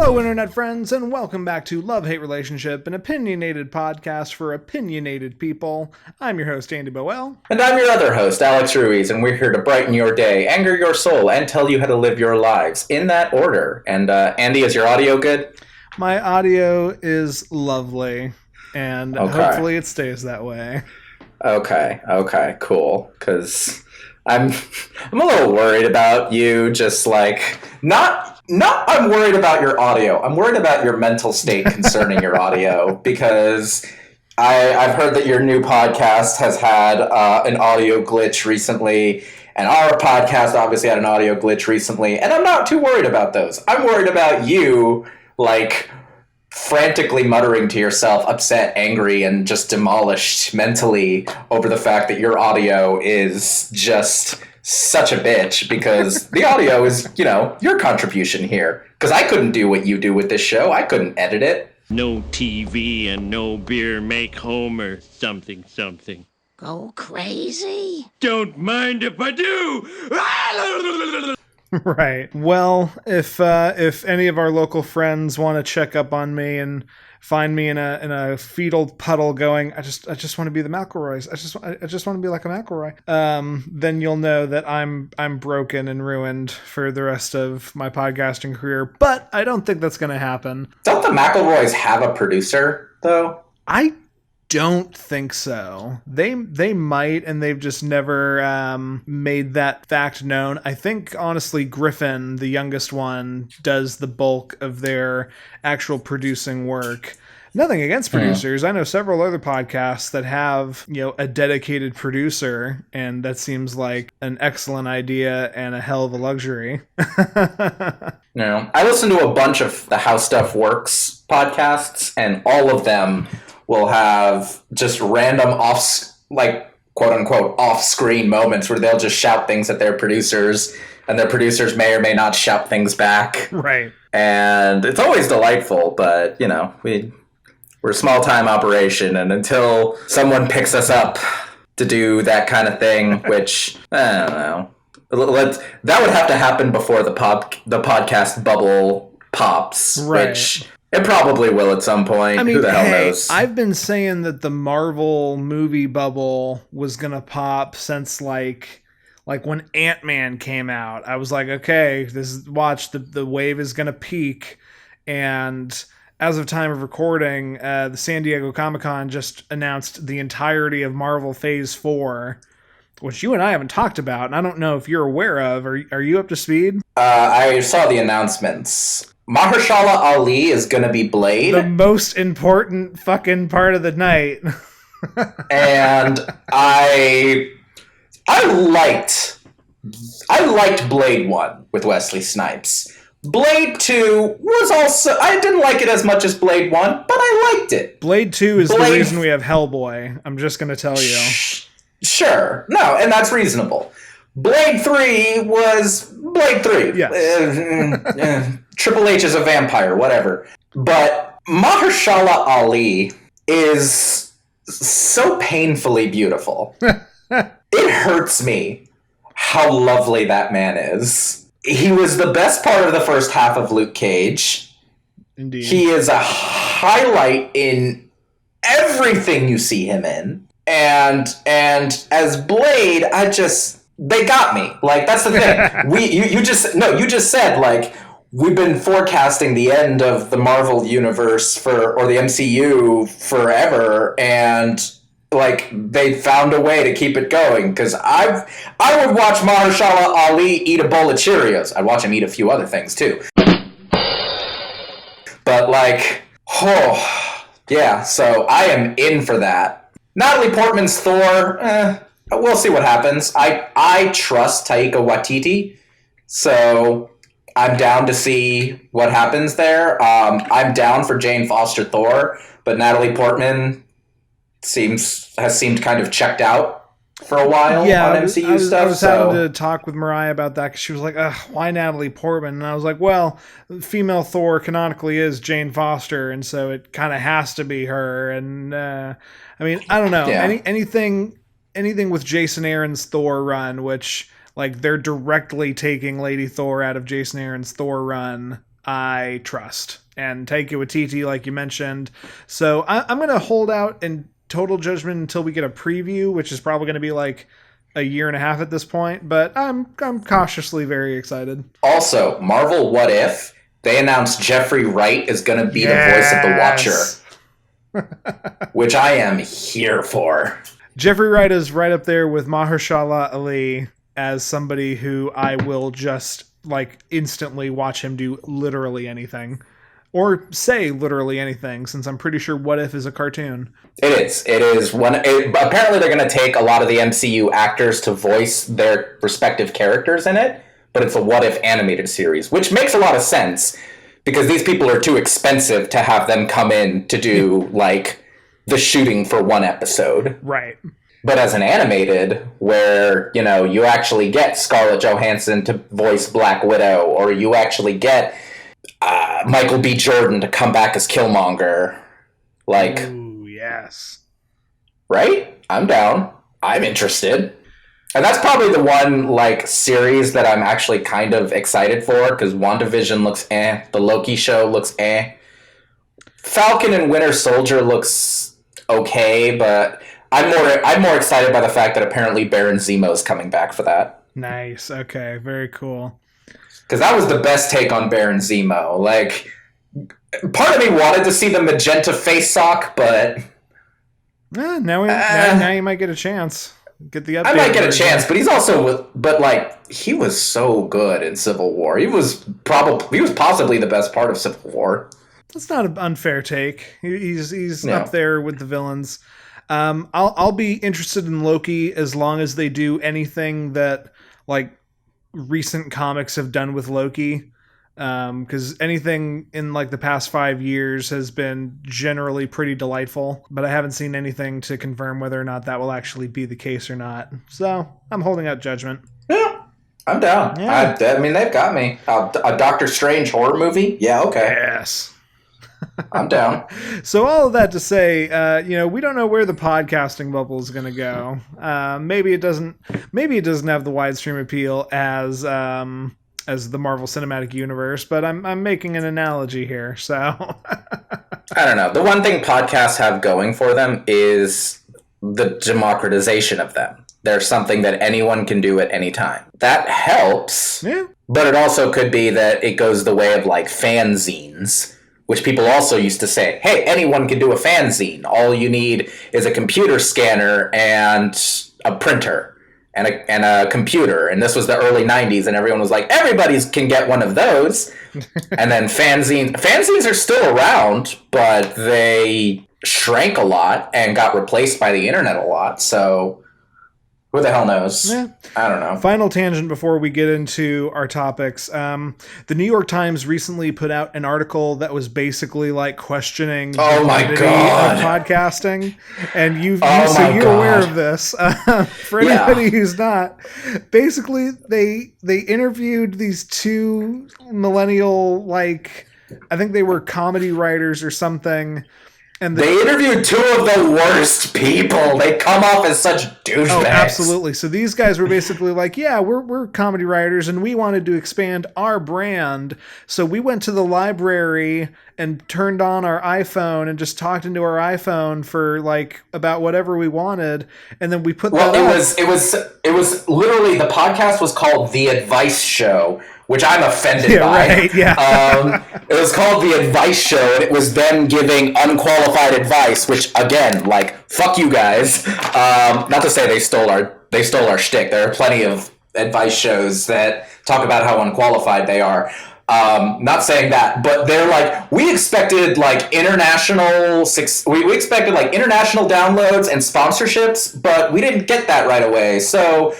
Hello, Internet friends, and welcome back to Love-Hate Relationship, an opinionated podcast for opinionated people. I'm your host, Andy Boel. And I'm your other host, Alex Ruiz, and we're here to brighten your day, anger your soul, and tell you how to live your lives in that order. And Andy, is your audio good? My audio is lovely, and hopefully it stays that way. Okay, cool. Because I'm a little worried about you, just like, not I'm worried about your audio. I'm worried about your mental state concerning your audio, because I've heard that your new podcast has had an audio glitch recently, and our podcast obviously had an audio glitch recently, and I'm not too worried about those. I'm worried about you, like, frantically muttering to yourself, upset, angry, and just demolished mentally over the fact that your audio is just such a bitch, because the audio is, your contribution here. Because I couldn't do what you do with this show. I couldn't edit it. No TV and no beer make Homer something. Go crazy? Don't mind if I do! Right. Well, if any of our local friends want to check up on me and find me in a fetal puddle going, I just want to be the McElroys. I just want to be like a McElroy. Then you'll know that I'm broken and ruined for the rest of my podcasting career. But I don't think that's going to happen. Don't the McElroys have a producer though? I don't think so. They might, and they've just never made that fact known. I think, honestly, Griffin, the youngest one, does the bulk of their actual producing work. Nothing against producers. I know several other podcasts that have, a dedicated producer, and that seems like an excellent idea and a hell of a luxury. No, I listen to a bunch of the How Stuff Works podcasts, and all of them will have just random quote-unquote off-screen moments where they'll just shout things at their producers, and their producers may or may not shout things back. Right. And it's always delightful, but, we're a small-time operation, and until someone picks us up to do that kind of thing, which, I don't know, that would have to happen before the podcast bubble pops, right. Which it probably will at some point. Who the hell knows? I've been saying that the Marvel movie bubble was going to pop since like when Ant-Man came out. I was like, okay, the wave is going to peak. And as of time of recording, the San Diego Comic-Con just announced the entirety of Marvel Phase 4, which you and I haven't talked about, and I don't know if you're aware of. Are you up to speed? I saw the announcements. Mahershala Ali is going to be Blade. The most important fucking part of the night. And I liked Blade 1 with Wesley Snipes. Blade 2 was also... I didn't like it as much as Blade 1, but I liked it. Blade 2 is the reason we have Hellboy. I'm just going to tell you. Sure. No, and that's reasonable. Blade 3 was Blade 3. Yes. Triple H is a vampire, whatever. But Mahershala Ali is so painfully beautiful. It hurts me how lovely that man is. He was the best part of the first half of Luke Cage. Indeed. He is a highlight in everything you see him in. And as Blade, they got me. Like, that's the thing. You just said, like, we've been forecasting the end of the Marvel universe or the MCU forever, and like they found a way to keep it going. Because I would watch Mahershala Ali eat a bowl of Cheerios. I'd watch him eat a few other things too. But like, yeah. So I am in for that. Natalie Portman's Thor. We'll see what happens. I trust Taika Waititi, so I'm down to see what happens there. I'm down for Jane Foster Thor, but Natalie Portman has seemed kind of checked out for a while on MCU stuff. I was having to talk with Mariah about that because she was like, why Natalie Portman? And I was like, well, female Thor canonically is Jane Foster, and so it kind of has to be her. And I don't know. Yeah. Anything with Jason Aaron's Thor run, which like they're directly taking Lady Thor out of Jason Aaron's Thor run, I trust. And Taika Waititi, like you mentioned. So I'm going to hold out in total judgment until we get a preview, which is probably going to be like a year and a half at this point. But I'm cautiously very excited. Also, Marvel What If, they announced Jeffrey Wright is going to be the voice of the Watcher. Which I am here for. Jeffrey Wright is right up there with Mahershala Ali as somebody who I will just like instantly watch him do literally anything. Or say literally anything, since I'm pretty sure What If is a cartoon. It is. Apparently they're going to take a lot of the MCU actors to voice their respective characters in it, but it's a What If animated series, which makes a lot of sense, because these people are too expensive to have them come in to do, like, the shooting for one episode. Right. But as an animated, where, you know, you actually get Scarlett Johansson to voice Black Widow, or you actually get Michael B. Jordan to come back as Killmonger. Like, ooh, yes. Right? I'm down. I'm interested. And that's probably the one, like, series that I'm actually kind of excited for, because WandaVision looks eh. The Loki show looks eh. Falcon and Winter Soldier looks okay, but I'm more excited by the fact that apparently Baron Zemo is coming back for that. Nice. Okay. Very cool. Because that was the best take on Baron Zemo. Like, part of me wanted to see the magenta face sock, but now you might get a chance. Get the update. I might get a chance, but he's also he was so good in Civil War. He was possibly the best part of Civil War. That's not an unfair take. He's up there with the villains. I'll be interested in Loki as long as they do anything that like recent comics have done with Loki. Because anything in like the past 5 years has been generally pretty delightful, but I haven't seen anything to confirm whether or not that will actually be the case or not. So I'm holding out judgment. Yeah, I'm down. Yeah. I mean, they've got me. A Doctor Strange horror movie? Yeah, okay. Yes. I'm down. So all of that to say, we don't know where the podcasting bubble is going to go. Maybe it doesn't have the wide stream appeal as the Marvel Cinematic Universe, but I'm making an analogy here. So I don't know. The one thing podcasts have going for them is the democratization of them. They're something that anyone can do at any time. That helps. Yeah. But it also could be that it goes the way of like fanzines, which people also used to say, hey, anyone can do a fanzine. All you need is a computer scanner and a printer and a computer. And this was the early 90s, and everyone was like, everybody can get one of those. And then fanzines are still around, but they shrank a lot and got replaced by the internet a lot. So who the hell knows? Yeah. I don't know. Final tangent before we get into our topics. The New York Times recently put out an article that was basically like questioning the validity of podcasting. And you're aware of this. For anybody who's not, basically they interviewed these two millennial, like, I think they were comedy writers or something. And they interviewed two of the worst people. They come off as such douchebags. Oh, absolutely. So these guys were basically like, yeah, we're comedy writers and we wanted to expand our brand. So we went to the library and turned on our iPhone and just talked into our iPhone for like about whatever we wanted. And then we put that up. It was literally, the podcast was called The Advice Show, which I'm offended by. Right, yeah. It was called The Advice Show, and it was them giving unqualified advice, which, again, like, fuck you guys. Not to say they stole our shtick. There are plenty of advice shows that talk about how unqualified they are. Not saying that, but they're like, we expected like international downloads and sponsorships, but we didn't get that right away. So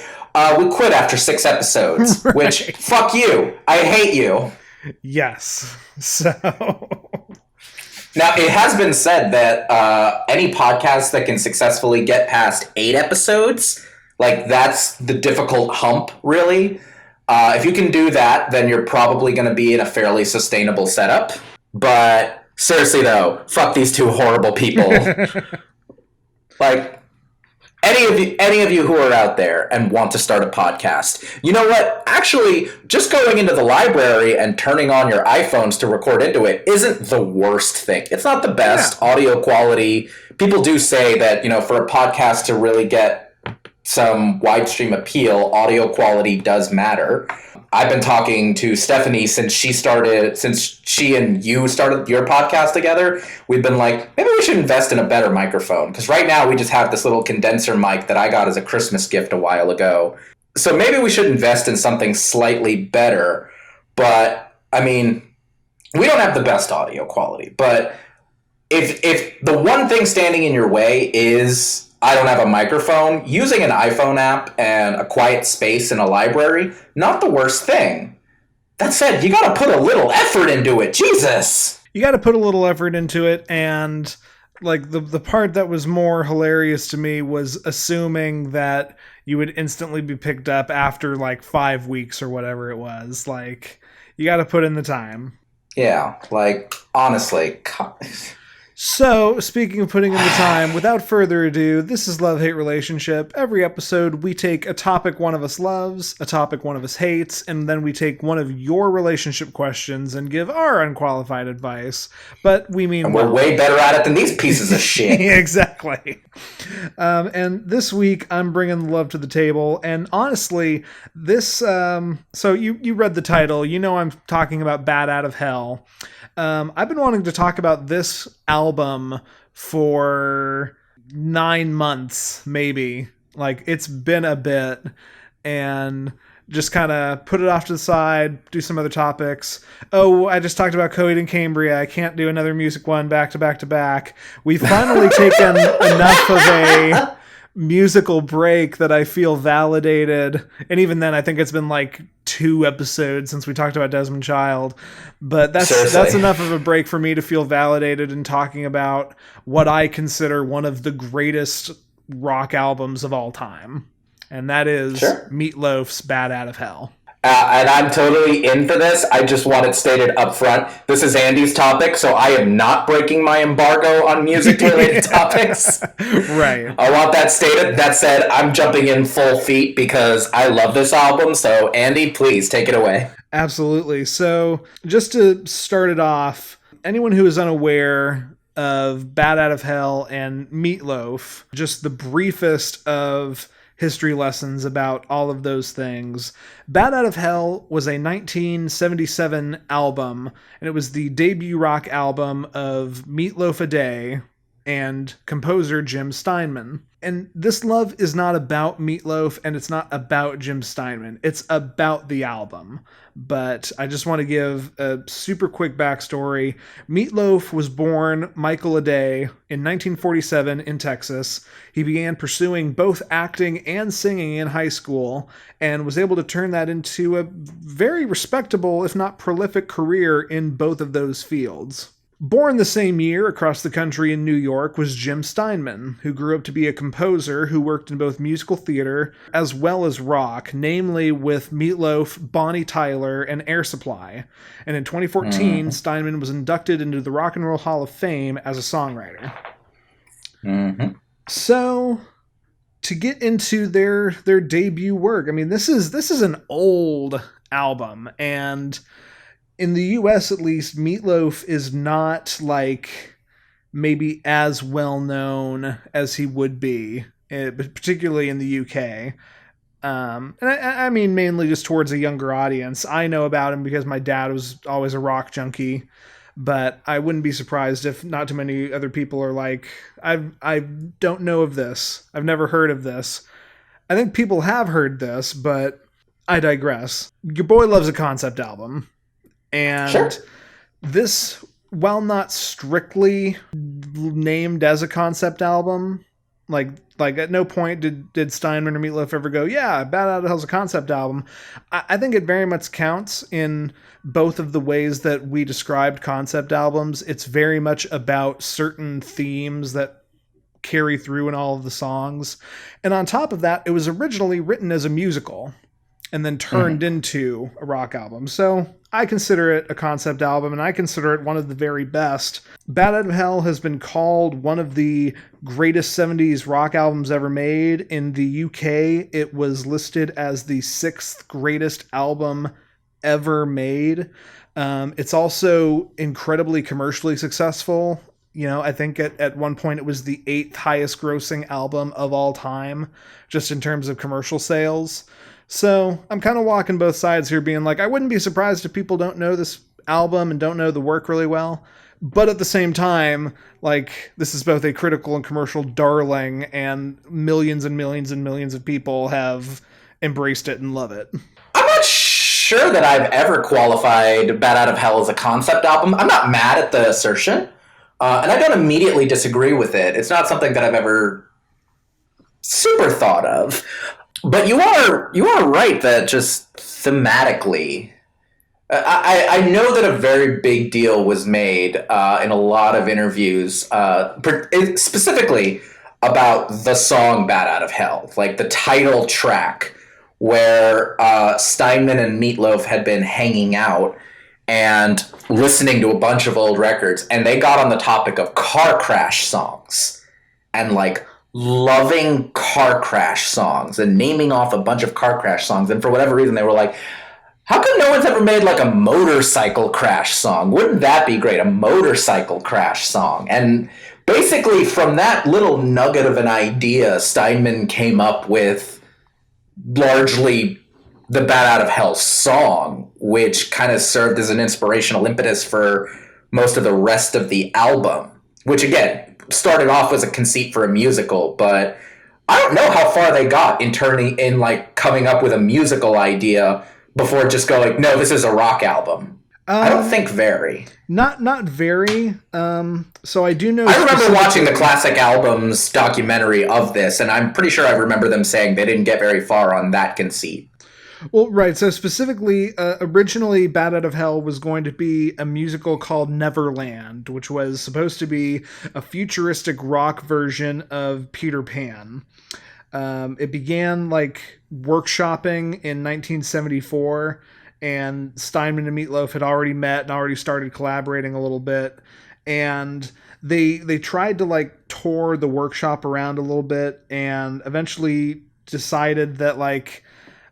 we quit after 6 episodes, right. Which, fuck you. I hate you. Yes. So now, it has been said that any podcast that can successfully get past 8 episodes, like, that's the difficult hump, really. If you can do that, then you're probably going to be in a fairly sustainable setup. But seriously, though, fuck these two horrible people. Like, any of you who are out there and want to start a podcast, you know what? Actually, just going into the library and turning on your iPhones to record into it isn't the worst thing. It's not the best audio quality. People do say that, for a podcast to really get some wide stream appeal, audio quality does matter. I've been talking to Stephanie since she and you started your podcast together. We've been like, maybe we should invest in a better microphone. Because right now we just have this little condenser mic that I got as a Christmas gift a while ago. So maybe we should invest in something slightly better. But, I mean, we don't have the best audio quality. But if the one thing standing in your way is I don't have a microphone, using an iPhone app and a quiet space in a library, not the worst thing. That said, you gotta put a little effort into it. Jesus! You gotta put a little effort into it, and like the part that was more hilarious to me was assuming that you would instantly be picked up after like 5 weeks or whatever it was. Like, you gotta put in the time. Yeah, like, honestly. So, speaking of putting in the time, without further ado, this is Love-Hate Relationship. Every episode, we take a topic one of us loves, a topic one of us hates, and then we take one of your relationship questions and give our unqualified advice. But we mean... And we're way better at it than these pieces of shit. Exactly. And this week, I'm bringing love to the table. And honestly, this... so you read the title. You know I'm talking about Bat Out of Hell. I've been wanting to talk about this album for 9 months, maybe. Like, it's been a bit, and just kind of put it off to the side, do some other topics. Oh, I just talked about Coheed and Cambria. I can't do another music one back to back to back. We've finally taken enough of a musical break that I feel validated. And even then, I think it's been like 2 episodes since we talked about Desmond Child. But that's enough of a break for me to feel validated in talking about what I consider one of the greatest rock albums of all time. And that is Meatloaf's Bat Out of Hell. And I'm totally in for this. I just want it stated up front. This is Andy's topic, so I am not breaking my embargo on music-related topics. Right. I want that stated. That said, I'm jumping in full feet because I love this album. So, Andy, please take it away. Absolutely. So, just to start it off, anyone who is unaware of Bat Out of Hell and Meatloaf, just the briefest of history lessons about all of those things. Bat Out of Hell was a 1977 album, and it was the debut rock album of Meatloaf a Day and composer Jim Steinman. And this love is not about Meatloaf, and it's not about Jim Steinman. It's about the album. But I just want to give a super quick backstory. Meatloaf was born Michael a Day in 1947 in Texas. He began pursuing both acting and singing in high school and was able to turn that into a very respectable, if not prolific, career in both of those fields. Born the same year across the country in New York was Jim Steinman, who grew up to be a composer who worked in both musical theater as well as rock, namely with Meatloaf, Bonnie Tyler, and Air Supply. And in 2014, Steinman was inducted into the Rock and Roll Hall of Fame as a songwriter. So, to get into their debut work, I mean, this is an old album, and in the US, at least, Meatloaf is not, like, maybe as well known as he would be, particularly in the UK. And I mean mainly just towards a younger audience. I know about him because my dad was always a rock junkie, but I wouldn't be surprised if not too many other people are like, I don't know of this. I've never heard of this. I think people have heard this, but I digress. Your boy loves a concept album. And this, while not strictly named as a concept album, like at no point did Steinman or Meatloaf ever go, yeah, Bat Out of Hell's a concept album. I think it very much counts in both of the ways that we described concept albums. It's very much about certain themes that carry through in all of the songs. And on top of that, it was originally written as a musical and then turned into a rock album. So I consider it a concept album, and I consider it one of the very best. Bat Out of Hell has been called one of the greatest 70s rock albums ever made. In the UK, it was listed as the 6th greatest album ever made. It's also incredibly commercially successful. I think at one point it was the 8th highest grossing album of all time, just in terms of commercial sales. So I'm kind of walking both sides here, being like, I wouldn't be surprised if people don't know this album and don't know the work really well. But at the same time, like, this is both a critical and commercial darling, and millions and millions and millions of people have embraced it and love it. I'm not sure that I've ever qualified Bat Out of Hell as a concept album. I'm not mad at the assertion, and I don't immediately disagree with it. It's not something that I've ever super thought of. But you are right that just thematically, I know that a very big deal was made in a lot of interviews, specifically about the song Bat Out of Hell, like the title track, where Steinman and Meatloaf had been hanging out and listening to a bunch of old records, and they got on the topic of car crash songs and like loving car crash songs and naming off a bunch of car crash songs. And for whatever reason, they were like, how come no one's ever made like a motorcycle crash song? Wouldn't that be great? A motorcycle crash song. And basically from that little nugget of an idea, Steinman came up with largely the Bat Out of Hell song, which kind of served as an inspirational impetus for most of the rest of the album, which again, started off as a conceit for a musical, but I don't know how far they got in coming up with a musical idea before just going, no, this is a rock album. I don't think very. Not very. So I do know. I remember watching the Classic Albums documentary of this, and I'm pretty sure I remember them saying they didn't get very far on that conceit. Well, right. So specifically, originally Bat Out of Hell was going to be a musical called Neverland, which was supposed to be a futuristic rock version of Peter Pan. It began like workshopping in 1974, and Steinman and Meatloaf had already met and already started collaborating a little bit. And they tried to like tour the workshop around a little bit, and eventually decided that like,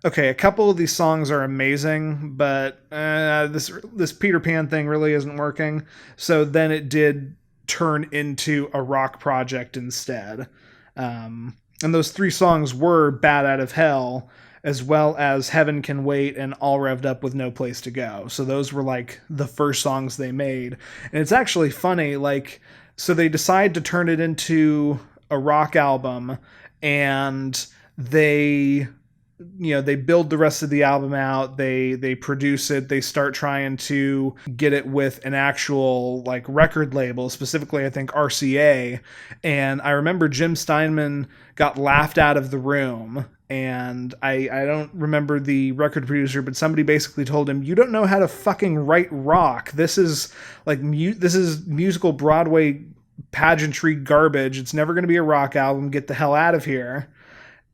okay, a couple of these songs are amazing, but this Peter Pan thing really isn't working. So then it did turn into a rock project instead. And those 3 songs were Bat Out of Hell, as well as Heaven Can Wait and All Revved Up with No Place to Go. So those were like the first songs they made. And it's actually funny, like, so they decide to turn it into a rock album, and they build the rest of the album out, they produce it, they start trying to get it with an actual like record label, specifically I think RCA. And I remember Jim Steinman got laughed out of the room, and I don't remember the record producer, but somebody basically told him, you don't know how to fucking write rock. This is like this is musical Broadway pageantry garbage. It's never going to be a rock album. Get the hell out of here.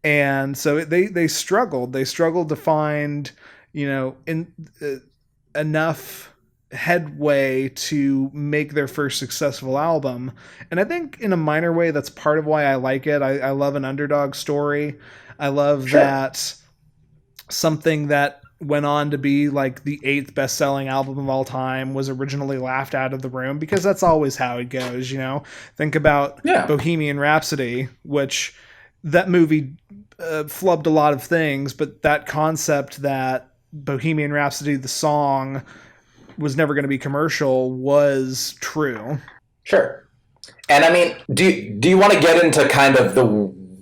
And so they struggled to find, enough headway to make their first successful album. And I think in a minor way, that's part of why I like it. I love an underdog story. I love that something that went on to be like the 8th best-selling album of all time was originally laughed out of the room, because that's always how it goes. Think about Bohemian Rhapsody, which that movie flubbed a lot of things, but that concept that Bohemian Rhapsody, the song, was never going to be commercial was true. Sure. And I mean, do you want to get into kind of the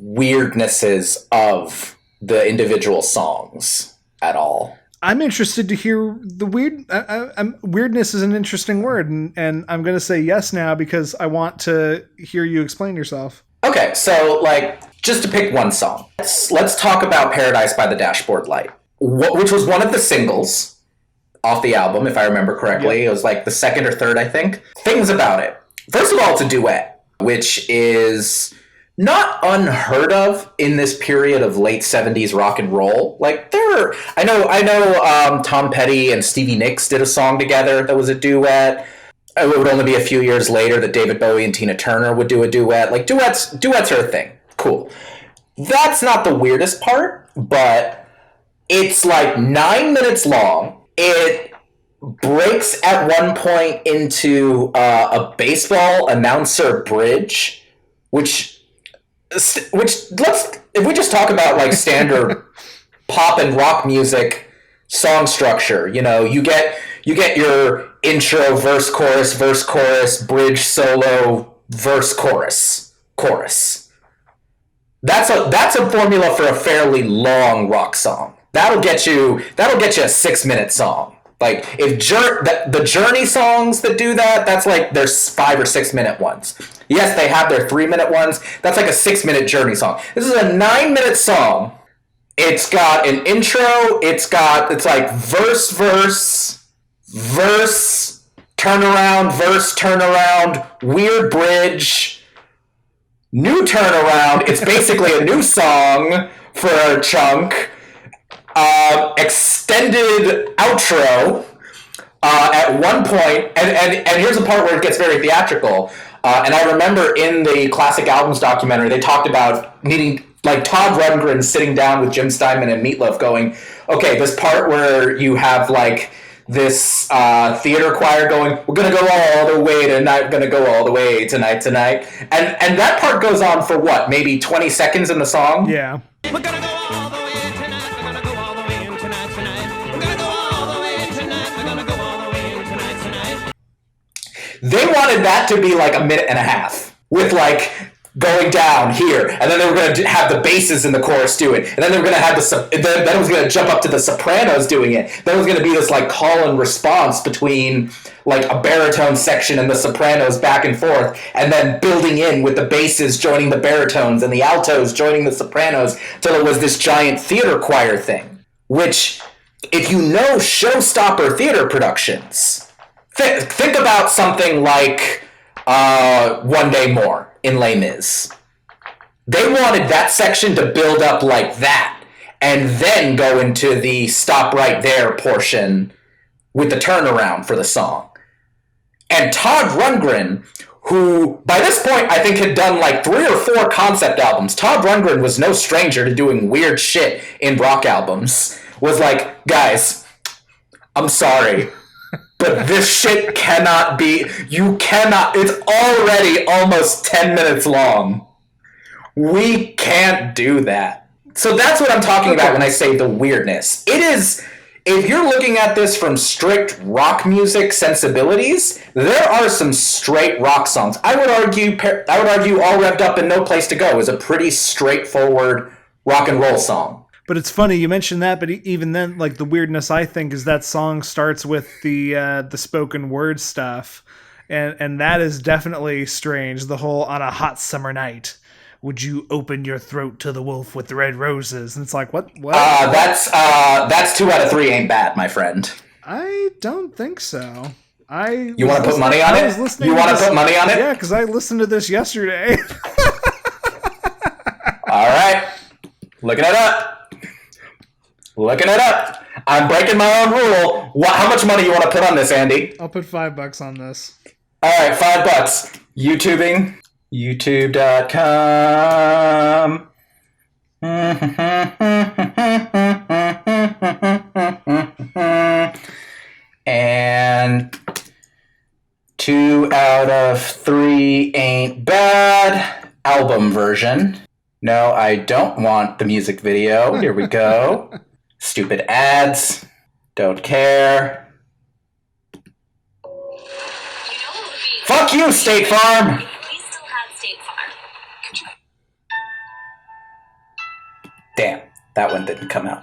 weirdnesses of the individual songs at all? I'm interested to hear the weirdness is an interesting word, and I'm going to say yes now because I want to hear you explain yourself. Okay, so like, just to pick one song, let's talk about Paradise by the Dashboard Light, which was one of the singles off the album, if I remember correctly. Yep. It was like the 2nd or 3rd, I think. Things about it. First of all, it's a duet, which is not unheard of in this period of late 70s rock and roll. Like I know Tom Petty and Stevie Nicks did a song together that was a duet. It would only be a few years later that David Bowie and Tina Turner would do a duet. Like duets are a thing. Cool. That's not the weirdest part, but it's like 9 minutes long. It breaks at one point into a baseball announcer bridge, which if we just talk about like standard pop and rock music song structure, you know, you get your intro, verse, chorus, bridge, solo, verse, chorus. That's a formula for a fairly long rock song. That'll get you a 6-minute song. Like if the Journey songs that do that, that's like there's 5 or 6 minute ones. Yes, they have their 3-minute ones. That's like a 6-minute Journey song. This is a 9-minute song. It's got an intro. It's like verse, turnaround, weird bridge, new turnaround. It's basically a new song for a chunk. Extended outro at one point, and here's the part where it gets very theatrical. And I remember in the Classic Albums documentary, they talked about needing, like, Todd Rundgren sitting down with Jim Steinman and Meatloaf going, okay, this part where you have, like, this theater choir going, we're going to go all the way tonight, we're going to go all the way tonight. And that part goes on for what, maybe 20 seconds in the song? Yeah. We're gonna go all the way tonight. We're gonna go all the way tonight. We're gonna go all the way tonight. We're gonna go all the way tonight. They wanted that to be like a minute and a half with like going down here, and then they were going to have the basses in the chorus do it, and then they were going to have then it was going to jump up to the sopranos doing it. Then it was going to be this like call and response between like a baritone section and the sopranos back and forth, and then building in with the basses joining the baritones and the altos joining the sopranos till it was this giant theater choir thing. Which, if you know showstopper theater productions, think about something like One Day More in Les Mis. They wanted that section to build up like that and then go into the stop right there portion with the turnaround for the song. And Todd Rundgren, who by this point I think had done like 3 or 4 concept albums, Todd Rundgren was no stranger to doing weird shit in rock albums, was like, guys, I'm sorry, but this shit cannot be, it's already almost 10 minutes long. We can't do that. So that's what I'm talking about when I say the weirdness. It is, if you're looking at this from strict rock music sensibilities, there are some straight rock songs. I would argue All Revved Up and No Place to Go is a pretty straightforward rock and roll song. But it's funny you mentioned that, but even then, like, the weirdness I think is that song starts with the spoken word stuff, and that is definitely strange. The whole "on a hot summer night, would you open your throat to the wolf with the red roses?" And it's like, what? That's 2 out of 3 ain't bad, my friend. I don't think so. You want to put money on it? You want to put money on it? Yeah, because I listened to this yesterday. All right, looking it up. I'm breaking my own rule. How much money you want to put on this, Andy? I'll put $5 on this. All right, $5. YouTubing. YouTube.com. And 2 out of 3 ain't bad. Album version. No, I don't want the music video. Here we go. Stupid ads. Don't care. Fuck you, State Farm! We still have State Farm. Damn, that one didn't come out.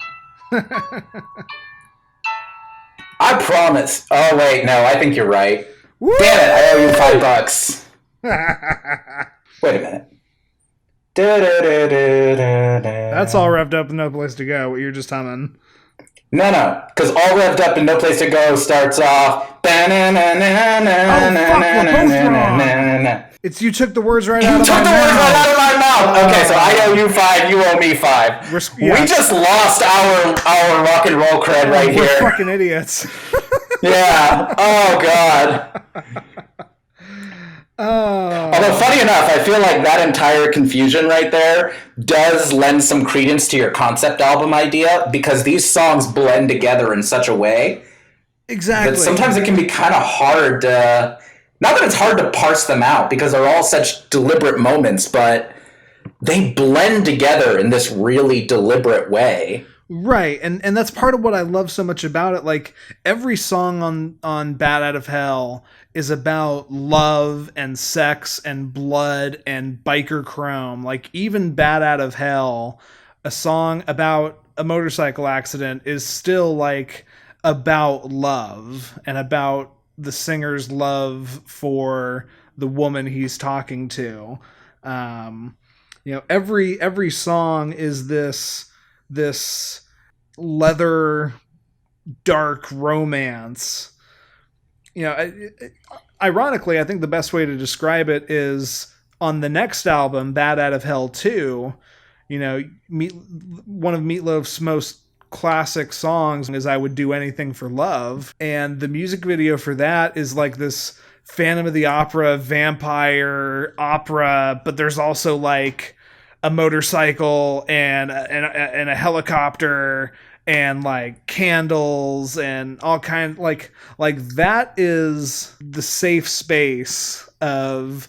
I promise. Oh, wait, no, I think you're right. Woo! Damn it, I owe you $5. Wait a minute. That's All Revved Up and No Place to Go, what you're just humming. No, because All Revved Up and No Place to Go starts off. Oh, fuck, we're both wrong. It's you took the words right You out of took my the words right mouth. out of my mouth. Okay, so I owe you 5, you owe me 5. Yeah. We just lost our rock and roll cred right We're here. fucking idiots. Yeah. Oh God. Oh. Although funny enough, I feel like that entire confusion right there does lend some credence to your concept album idea, because these songs blend together in such a way Exactly. that sometimes it can be kind of hard to, not that it's hard to parse them out because they're all such deliberate moments, but they blend together in this really deliberate way. Right, and that's part of what I love so much about it. Like, every song on Bat Out of Hell is about love and sex and blood and biker chrome. Like, even Bat Out of Hell, a song about a motorcycle accident, is still like about love and about the singer's love for the woman he's talking to. Every song is this leather dark romance. Ironically, I think the best way to describe it is on the next album, Bad Out of Hell 2, one of Meatloaf's most classic songs is I Would Do Anything for Love. And the music video for that is like this Phantom of the Opera vampire opera, but there's also like a motorcycle and a helicopter and like candles and all kinds, like that is the safe space of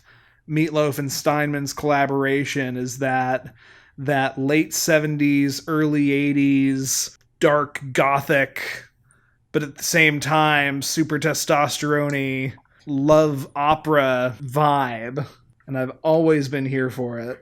Meatloaf and Steinman's collaboration, is that late 70s, early 80s dark gothic, but at the same time super testosterone-y love opera vibe. And I've always been here for it.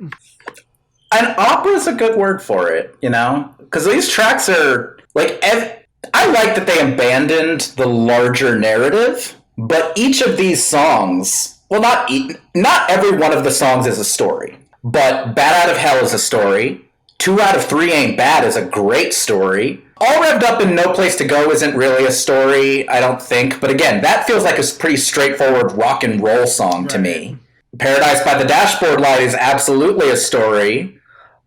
An opera is a good word for it, because these tracks are like, I like that they abandoned the larger narrative, but each of these songs, well, not every one of the songs is a story, but Bad Out of Hell is a story. 2 Out of 3 Ain't Bad is a great story. All Revved Up and No Place to Go isn't really a story, I don't think, but again, that feels like a pretty straightforward rock and roll song to me. Paradise by the Dashboard Light is absolutely a story.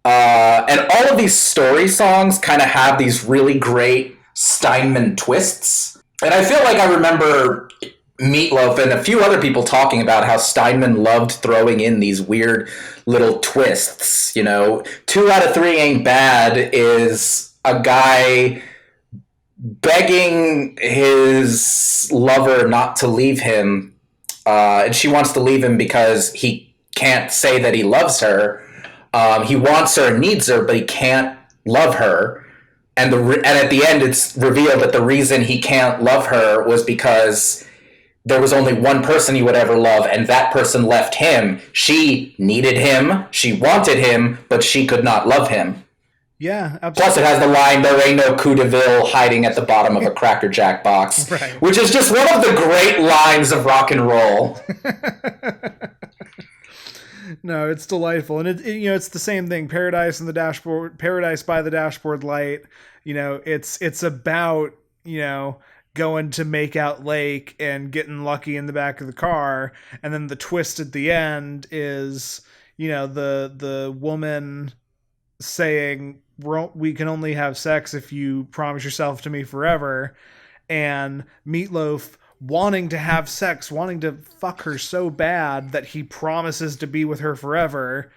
And all of these story songs kind of have these really great Steinman twists. And I feel like I remember Meatloaf and a few other people talking about how Steinman loved throwing in these weird little twists. 2 Out of 3 Ain't Bad is a guy begging his lover not to leave him. And she wants to leave him because he can't say that he loves her. He wants her and needs her, but he can't love her. And at the end, it's revealed that the reason he can't love her was because there was only one person he would ever love, and that person left him. She needed him, she wanted him, but she could not love him. Yeah, absolutely. Plus, it has the line, "There ain't no coup de ville hiding at the bottom of a Cracker Jack box," Right. Which is just one of the great lines of rock and roll. No, it's delightful, and it's the same thing. Paradise by the Dashboard Light. It's about going to Make Out Lake and getting lucky in the back of the car, and then the twist at the end is the woman saying, "We can only have sex if you promise yourself to me forever," and Meatloaf wanting to have sex, wanting to fuck her so bad that he promises to be with her forever.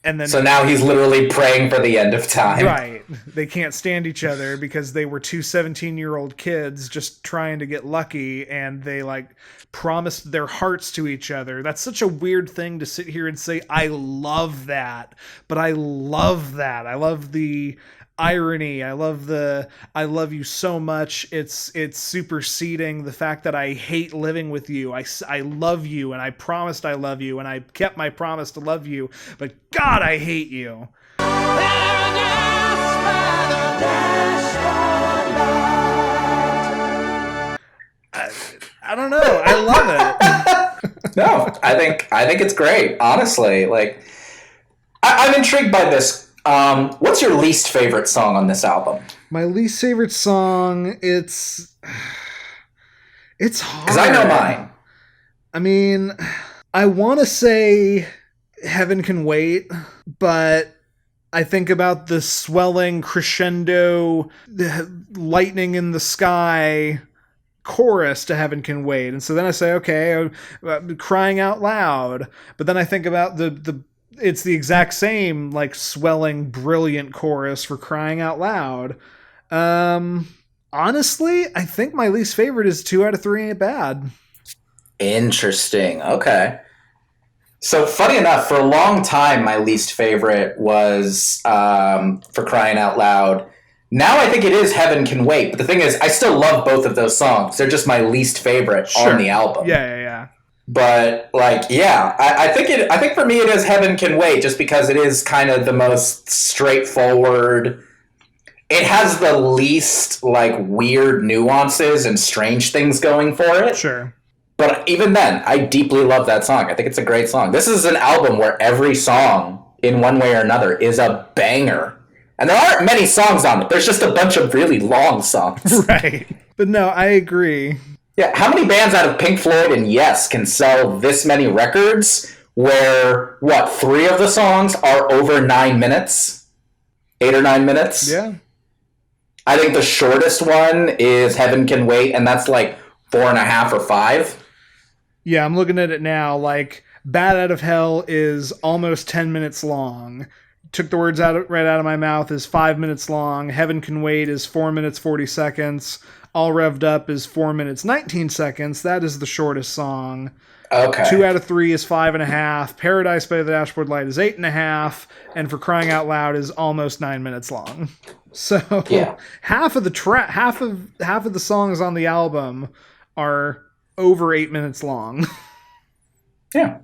And then, so now he's literally praying for the end of time. Right. They can't stand each other because they were two 17-year-old kids just trying to get lucky, and they promised their hearts to each other. That's such a weird thing to sit here and say, I love that. But I love that. I love the irony. I love you so much. It's superseding the fact that I hate living with you. I love you, and I promised I love you, and I kept my promise to love you, but God, I hate you. I don't know. I love it. No, I think it's great. Honestly, I'm intrigued by this. What's your least favorite song on this album? My least favorite song, it's hard. Because I know mine. I mean, I want to say Heaven Can Wait, but I think about the swelling crescendo, the lightning in the sky chorus to Heaven Can Wait. And so then I say, okay, Crying Out Loud. But then I think about it's the exact same, like, swelling, brilliant chorus for Crying Out Loud. Honestly, I think my least favorite is 2 out of 3 Ain't Bad. Interesting. Okay. So funny enough, for a long time, my least favorite was For Crying Out Loud. Now I think it is Heaven Can Wait. But the thing is, I still love both of those songs. They're just my least favorite on the album. Yeah. But like, yeah, I think for me it is Heaven Can Wait, just because it is kind of the most straightforward. It has the least like weird nuances and strange things going for it. Sure. But even then, I deeply love that song. I think it's a great song. This is an album where every song, in one way or another, is a banger. And there aren't many songs on it. There's just a bunch of really long songs. Right. But no, I agree. Yeah, how many bands out of Pink Floyd and Yes can sell this many records where, 3 of the songs are over 9 minutes? 8 or 9 minutes? Yeah. I think the shortest one is Heaven Can Wait, and that's like 4.5 or 5. Yeah, I'm looking at it now. Like, Bat Out of Hell is almost 10 minutes long. Took the words right out of my mouth is 5 minutes long. Heaven Can Wait is 4 minutes 40 seconds. All Revved Up is 4 minutes 19 seconds. That is the shortest song. Okay. 2 out of 3 is 5.5. Paradise by the Dashboard Light is 8.5. And For Crying Out Loud is almost 9 minutes long. So yeah. half of the songs on the album are over 8 minutes long. Yeah.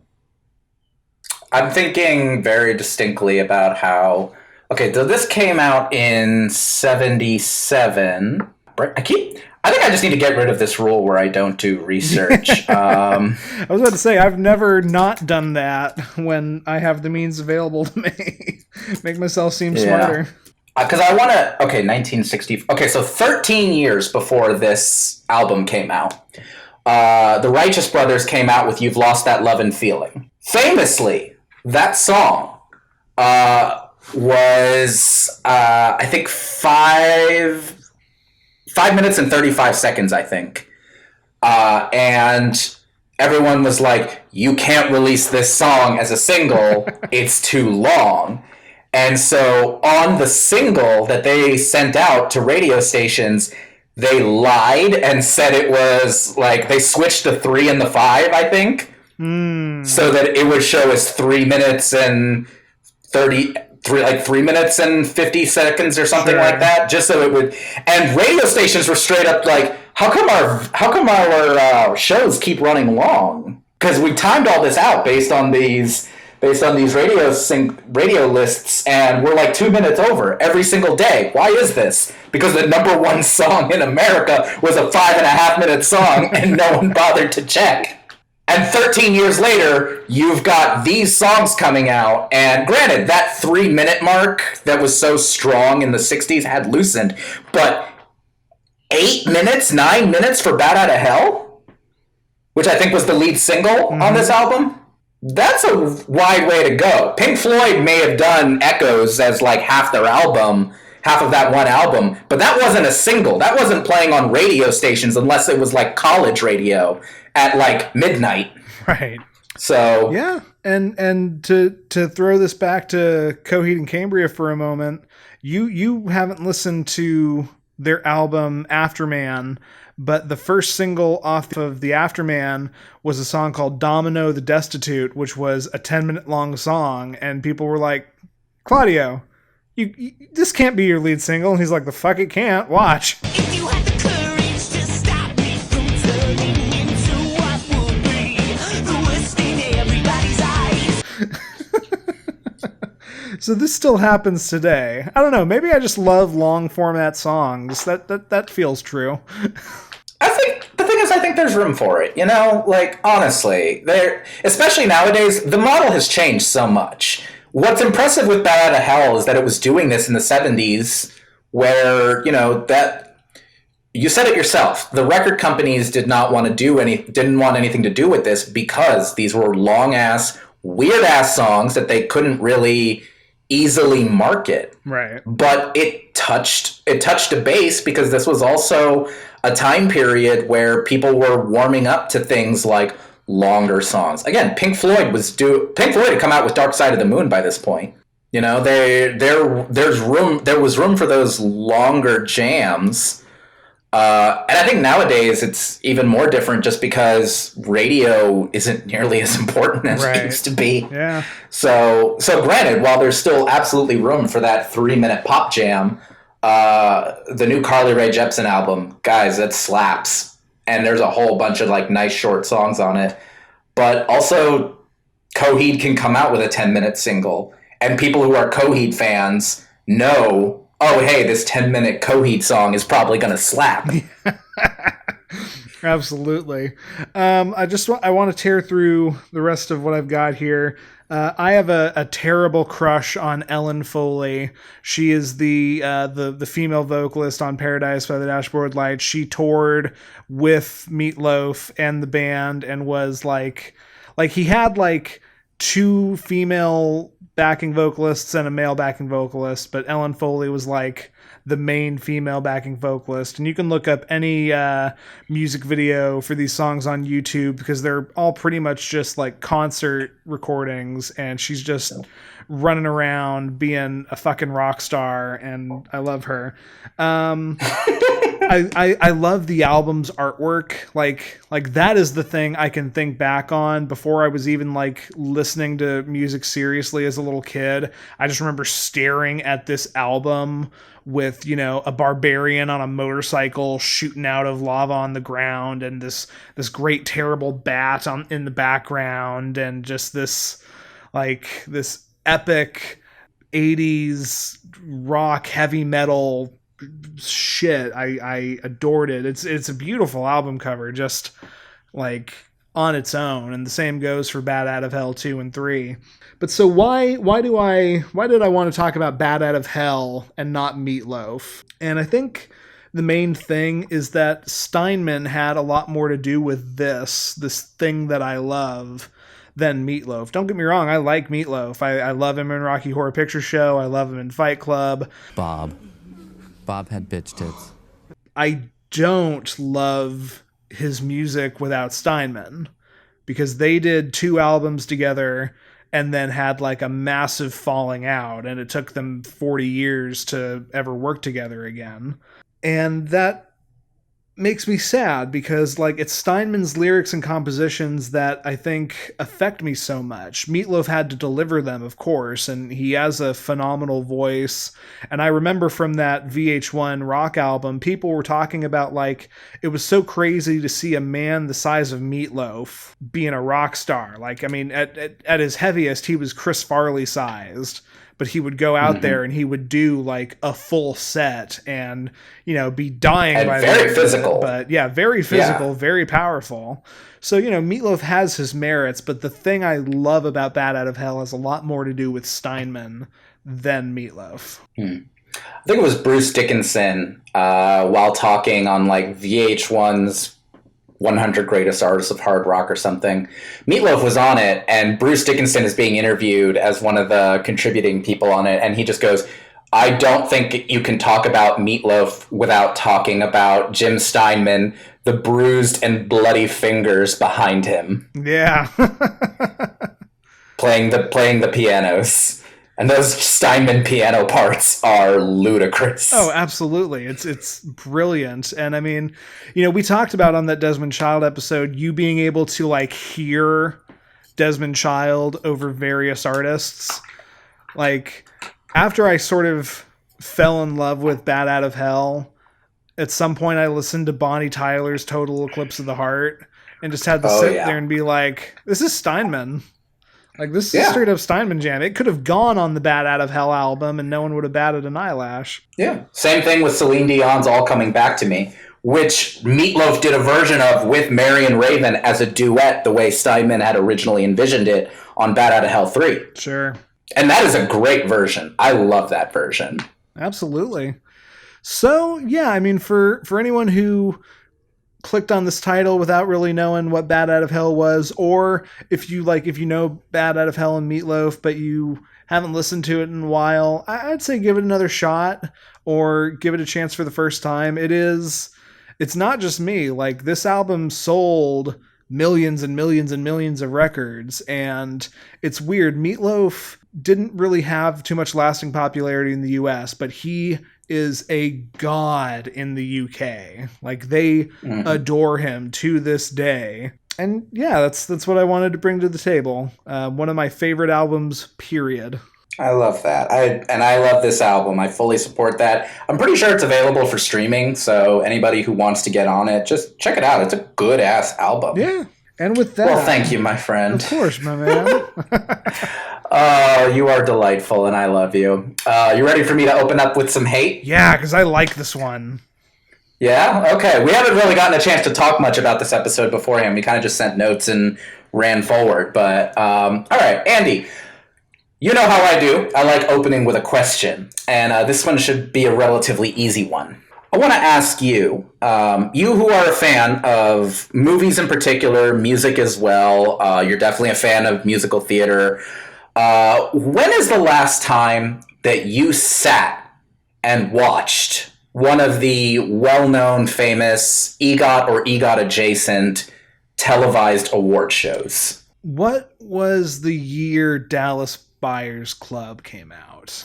I'm thinking very distinctly about how... Okay, so this came out in 77. I think I just need to get rid of this rule where I don't do research. I was about to say, I've never not done that when I have the means available to me. Make myself seem smarter. Because I want to... Okay, 1960... Okay, so 13 years before this album came out, the Righteous Brothers came out with You've Lost That Lovin' Feeling. Famously, that song was, I think, 5 minutes and 35 seconds, I think. And everyone was like, you can't release this song as a single. It's too long. And so on the single that they sent out to radio stations, they lied and said it was like, they switched the 3 and the 5, I think. So that it would show as 3 minutes and 3 minutes and 50 seconds or something like that, just so it would. And radio stations were straight up like, how come our shows keep running long? Because we timed all this out based on these radio lists, and we're like 2 minutes over every single day. Why is this? Because the number one song in America was a 5.5 minute song, and no one bothered to check. And 13 years later, you've got these songs coming out. And granted, that 3 minute mark that was so strong in the 60s had loosened. But 8 minutes, 9 minutes for Bat Out of Hell, which I think was the lead single on this album, that's a wide way to go. Pink Floyd may have done Echoes as like half their album, half of that one album, but that wasn't a single. That wasn't playing on radio stations unless it was like college radio at like midnight. Right. So yeah, and to throw this back to Coheed and Cambria for a moment, you haven't listened to their album Afterman, but the first single off of the Afterman was a song called Domino the Destitute, which was a 10-minute long song, and people were like, Claudio, you this can't be your lead single. And he's like, the fuck it can't. Watch. If you had the courage to stop me from turning into what would be the worst in everybody's eyes. So this still happens today. I don't know. Maybe I just love long format songs. That feels true. I think the thing is, I think there's room for it. You know, like honestly, especially nowadays, the model has changed so much. What's impressive with Bat Out of Hell is that it was doing this in the 70s, where, you know, that you said it yourself. The record companies didn't want anything to do with this because these were long ass, weird ass songs that they couldn't really easily market. Right. But it touched a base because this was also a time period where people were warming up to things like longer songs. Again, Pink Floyd had come out with Dark Side of the Moon by this point. You know, there was room for those longer jams. And I think nowadays it's even more different just because radio isn't nearly as important as it used to be. Yeah. So granted, while there's still absolutely room for that 3-minute pop jam, the new Carly Rae Jepsen album, guys, that slaps. And there's a whole bunch of like nice short songs on it. But also Coheed can come out with a 10-minute single. And people who are Coheed fans know, oh, hey, this 10-minute Coheed song is probably going to slap. Absolutely. I want to tear through the rest of what I've got here. I have a terrible crush on Ellen Foley. She is the female vocalist on Paradise by the Dashboard Lights. She toured with Meatloaf and the band and was like he had like 2 female backing vocalists and a male backing vocalist, but Ellen Foley was like the main female backing vocalist. And you can look up any music video for these songs on YouTube because they're all pretty much just like concert recordings, and she's just running around being a fucking rock star, and I love her. I love the album's artwork. Like that is the thing I can think back on before I was even like listening to music seriously as a little kid. I just remember staring at this album with, you know, a barbarian on a motorcycle shooting out of lava on the ground, and this great terrible bat in the background, and just this epic 80s rock heavy metal shit. I adored it. It's a beautiful album cover, just like on its own, and the same goes for Bad Out of Hell 2 and 3. But so why did I want to talk about Bad Out of Hell and not Meatloaf? And I think the main thing is that Steinman had a lot more to do with this thing that I love than Meatloaf. Don't get me wrong, I like Meatloaf. I love him in Rocky Horror Picture Show. I love him in Fight Club. Bob had bitch tits. I don't love his music without Steinman, because they did 2 albums together and then had like a massive falling out, and it took them 40 years to ever work together again. And that makes me sad because like it's Steinman's lyrics and compositions that I think affect me so much. Meatloaf had to deliver them, of course, and he has a phenomenal voice. And I remember from that VH1 rock album, people were talking about like it was so crazy to see a man the size of Meatloaf being a rock star. Like, I mean, at his heaviest, he was Chris Farley sized. But he would go out there and he would do like a full set and, you know, be dying and by very physical. But yeah, very physical, very powerful. So, you know, Meatloaf has his merits, but the thing I love about Bad Out of Hell has a lot more to do with Steinman than Meatloaf. I think it was Bruce Dickinson while talking on like VH1's 100 Greatest Artists of Hard Rock or something. Meatloaf was on it, and Bruce Dickinson is being interviewed as one of the contributing people on it, and he just goes, I don't think you can talk about Meatloaf without talking about Jim Steinman, the bruised and bloody fingers behind him. Yeah. playing the pianos. And those Steinman piano parts are ludicrous. Oh, absolutely. It's brilliant. And I mean, you know, we talked about on that Desmond Child episode, you being able to like hear Desmond Child over various artists. Like after I sort of fell in love with Bad Out of Hell, at some point I listened to Bonnie Tyler's Total Eclipse of the Heart and just had to sit there and be like, this is Steinman. Like, this is straight up Steinman jam. It could have gone on the Bad Out of Hell album and no one would have batted an eyelash. Yeah. Same thing with Celine Dion's All Coming Back to Me, which Meatloaf did a version of with Marion Raven as a duet the way Steinman had originally envisioned it on Bad Out of Hell 3. Sure. And that is a great version. I love that version. Absolutely. So yeah, I mean, for anyone who clicked on this title without really knowing what Bad Out of Hell was, or if you know Bad Out of Hell and Meatloaf, but you haven't listened to it in a while, I'd say give it another shot or give it a chance for the first time. It's not just me. Like, this album sold millions and millions and millions of records, and it's weird. Meatloaf didn't really have too much lasting popularity in the US, but he is a god in the UK. Like, they adore him to this day. And yeah, that's what I wanted to bring to the table. One of my favorite albums, period. I love that. I love this album. I fully support that. I'm pretty sure it's available for streaming, so anybody who wants to get on it, just check it out. It's a good-ass album. Yeah. And with that... Well, thank you, my friend. Of course, my man. Oh, you are delightful, and I love you. You ready for me to open up with some hate? Yeah, because I like this one. Yeah? Okay. We haven't really gotten a chance to talk much about this episode beforehand. We kind of just sent notes and ran forward. But, all right, Andy, you know how I do. I like opening with a question. And this one should be a relatively easy one. I want to ask you, you who are a fan of movies in particular, music as well, you're definitely a fan of musical theater. When is the last time that you sat and watched one of the well-known, famous EGOT or EGOT-adjacent televised award shows? What was the year Dallas Buyers Club came out?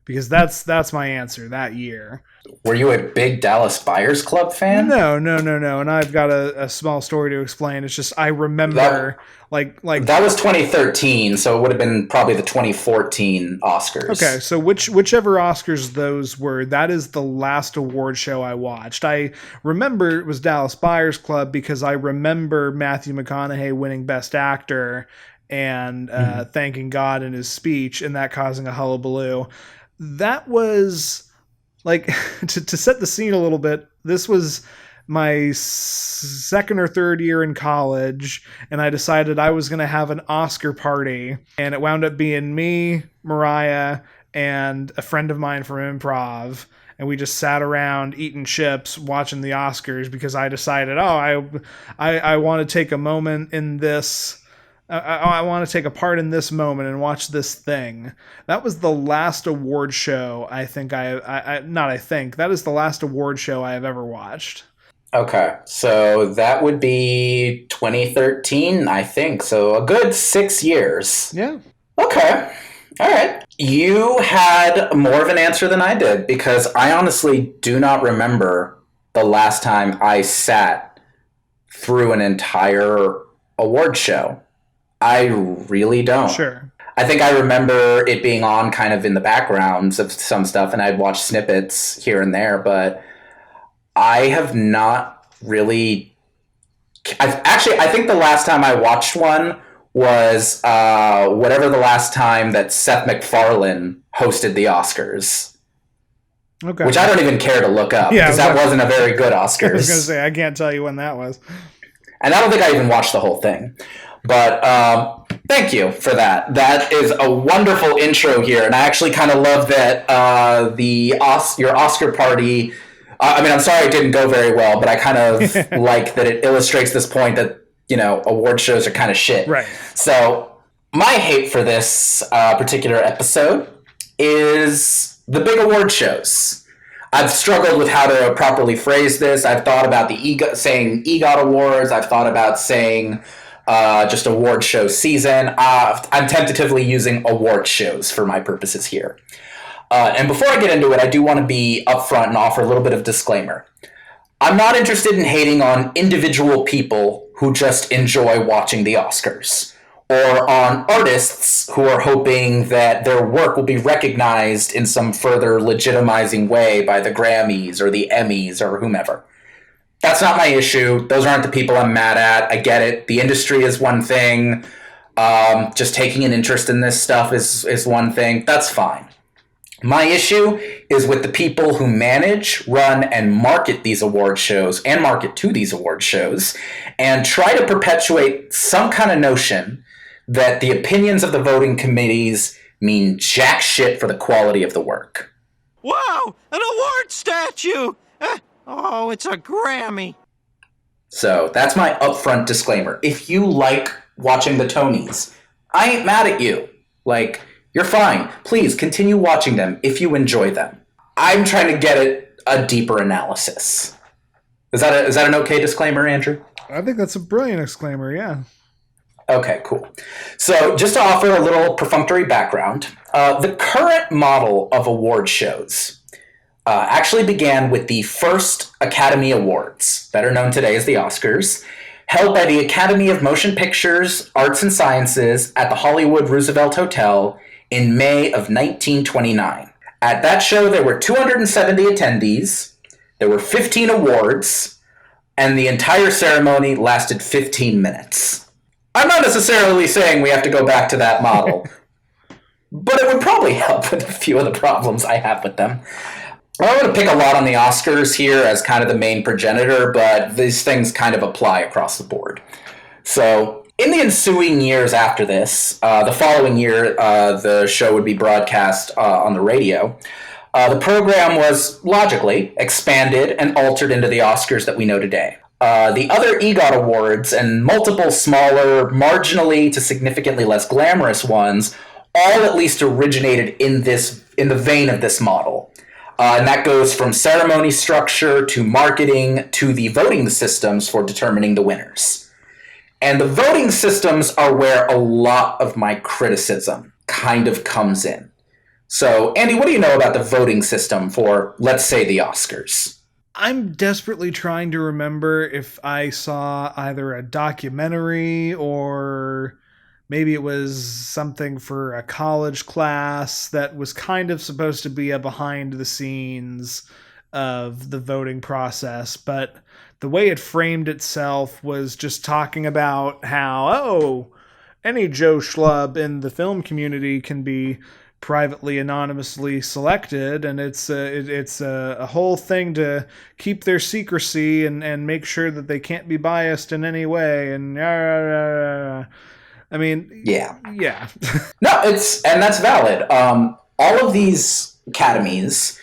Because that's my answer, that year. Were you a big Dallas Buyers Club fan? No. And I've got a small story to explain. It's just I remember like that was 2013, so it would have been probably the 2014 Oscars. Okay, so whichever Oscars those were, that is the last award show I watched. I remember it was Dallas Buyers Club because I remember Matthew McConaughey winning Best Actor and thanking God in his speech and that causing a hullabaloo. That was, like, to set the scene a little bit, this was my second or third year in college, and I decided I was going to have an Oscar party, and it wound up being me, Mariah, and a friend of mine from improv, and we just sat around eating chips watching the Oscars because I decided, I want to take a moment in this... I want to take a part in this moment and watch this thing. That was the last award show that is the last award show I have ever watched. Okay, so that would be 2013, I think. So a good 6 years. Yeah. Okay. All right. You had more of an answer than I did because I honestly do not remember the last time I sat through an entire award show. I really don't. Sure. I think I remember it being on kind of in the backgrounds of some stuff, and I'd watch snippets here and there, but I have not really... I think the last time I watched one was whatever the last time that Seth MacFarlane hosted the Oscars. Okay. Which I don't even care to look up, because that wasn't a very good Oscars. I was going to say, I can't tell you when that was. And I don't think I even watched the whole thing. But thank you for that. That is a wonderful intro here, and I actually kind of love that your Oscar party. I'm sorry it didn't go very well, but I kind of like that it illustrates this point that award shows are kind of shit. Right. So my hate for this particular episode is the big award shows. I've struggled with how to properly phrase this. I've thought about saying EGOT awards. I've thought about saying just award show season. I'm tentatively using award shows for my purposes here. And before I get into it, I do want to be upfront and offer a little bit of disclaimer. I'm not interested in hating on individual people who just enjoy watching the Oscars, or on artists who are hoping that their work will be recognized in some further legitimizing way by the Grammys or the Emmys or whomever. That's not my issue. Those aren't the people I'm mad at. I get it. The industry is one thing. Just taking an interest in this stuff is one thing. That's fine. My issue is with the people who manage, run, and market these award shows and market to these award shows and try to perpetuate some kind of notion that the opinions of the voting committees mean jack shit for the quality of the work. Wow, an award statue! Oh, it's a Grammy. So that's my upfront disclaimer. If you like watching the Tonys, I ain't mad at you. Like, you're fine. Please continue watching them if you enjoy them. I'm trying to get at a deeper analysis. Is that an okay disclaimer, Andrew? I think that's a brilliant disclaimer, yeah. Okay, cool. So just to offer a little perfunctory background, the current model of award shows actually began with the first Academy Awards, better known today as the Oscars, held by the Academy of Motion Pictures, Arts and Sciences at the Hollywood Roosevelt Hotel in May of 1929. At that show, there were 270 attendees, there were 15 awards, and the entire ceremony lasted 15 minutes. I'm not necessarily saying we have to go back to that model, but it would probably help with a few of the problems I have with them. I'm going to pick a lot on the Oscars here as kind of the main progenitor, but these things kind of apply across the board. So in the ensuing years after this, the following year, the show would be broadcast on the radio. The program was logically expanded and altered into the Oscars that we know today. The other EGOT awards and multiple smaller, marginally to significantly less glamorous ones all at least originated in the vein of this model. And that goes from ceremony structure to marketing to the voting systems for determining the winners. And the voting systems are where a lot of my criticism kind of comes in. So, Andy, what do you know about the voting system for, let's say, the Oscars? I'm desperately trying to remember if I saw either a documentary or maybe it was something for a college class that was kind of supposed to be a behind the scenes of the voting process. But the way it framed itself was just talking about how, any Joe Schlub in the film community can be privately anonymously selected, and it's a whole thing to keep their secrecy and make sure that they can't be biased in any way, and I mean, yeah. No, and that's valid. All of these academies,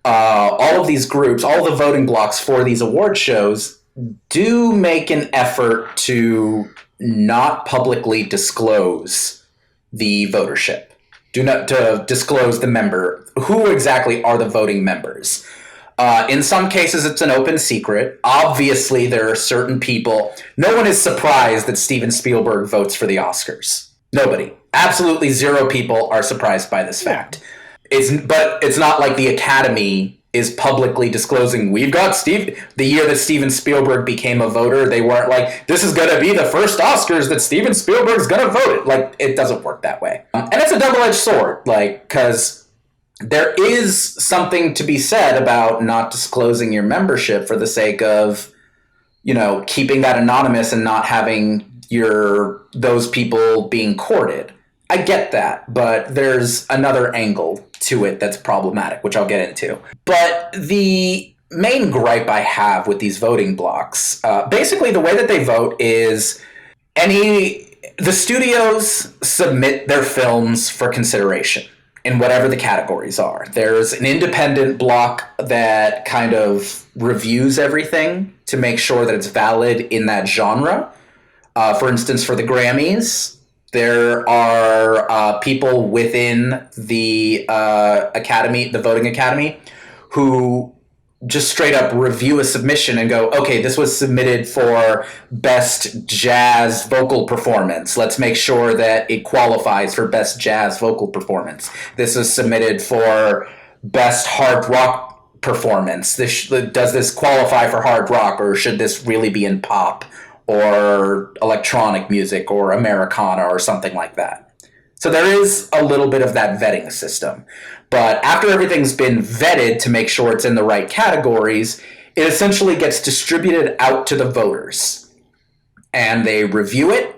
all of these groups, all the voting blocks for these award shows do make an effort to not publicly disclose the votership. Do not to disclose the member. Who exactly are the voting members? In some cases, it's an open secret. Obviously, there are certain people. No one is surprised that Steven Spielberg votes for the Oscars. Nobody. Absolutely zero people are surprised by this fact. But it's not like the Academy is publicly disclosing, we've got Steve. The year that Steven Spielberg became a voter, they weren't like, this is going to be the first Oscars that Steven Spielberg's going to vote it. Like, it doesn't work that way. And it's a double-edged sword, like, because there is something to be said about not disclosing your membership for the sake of, keeping that anonymous and not having those people being courted. I get that, but there's another angle to it that's problematic, which I'll get into. But the main gripe I have with these voting blocks, basically the way that they vote is the studios submit their films for consideration in whatever the categories are. There's an independent block that kind of reviews everything to make sure that it's valid in that genre. For instance, for the Grammys, there are people within the academy, the voting academy, who just straight up review a submission and go, okay, this was submitted for best jazz vocal performance. Let's make sure that it qualifies for best jazz vocal performance. This was submitted for best hard rock performance. Does this qualify for hard rock, or should this really be in pop or electronic music or Americana or something like that? So there is a little bit of that vetting system. But after everything's been vetted to make sure it's in the right categories, it essentially gets distributed out to the voters. And they review it.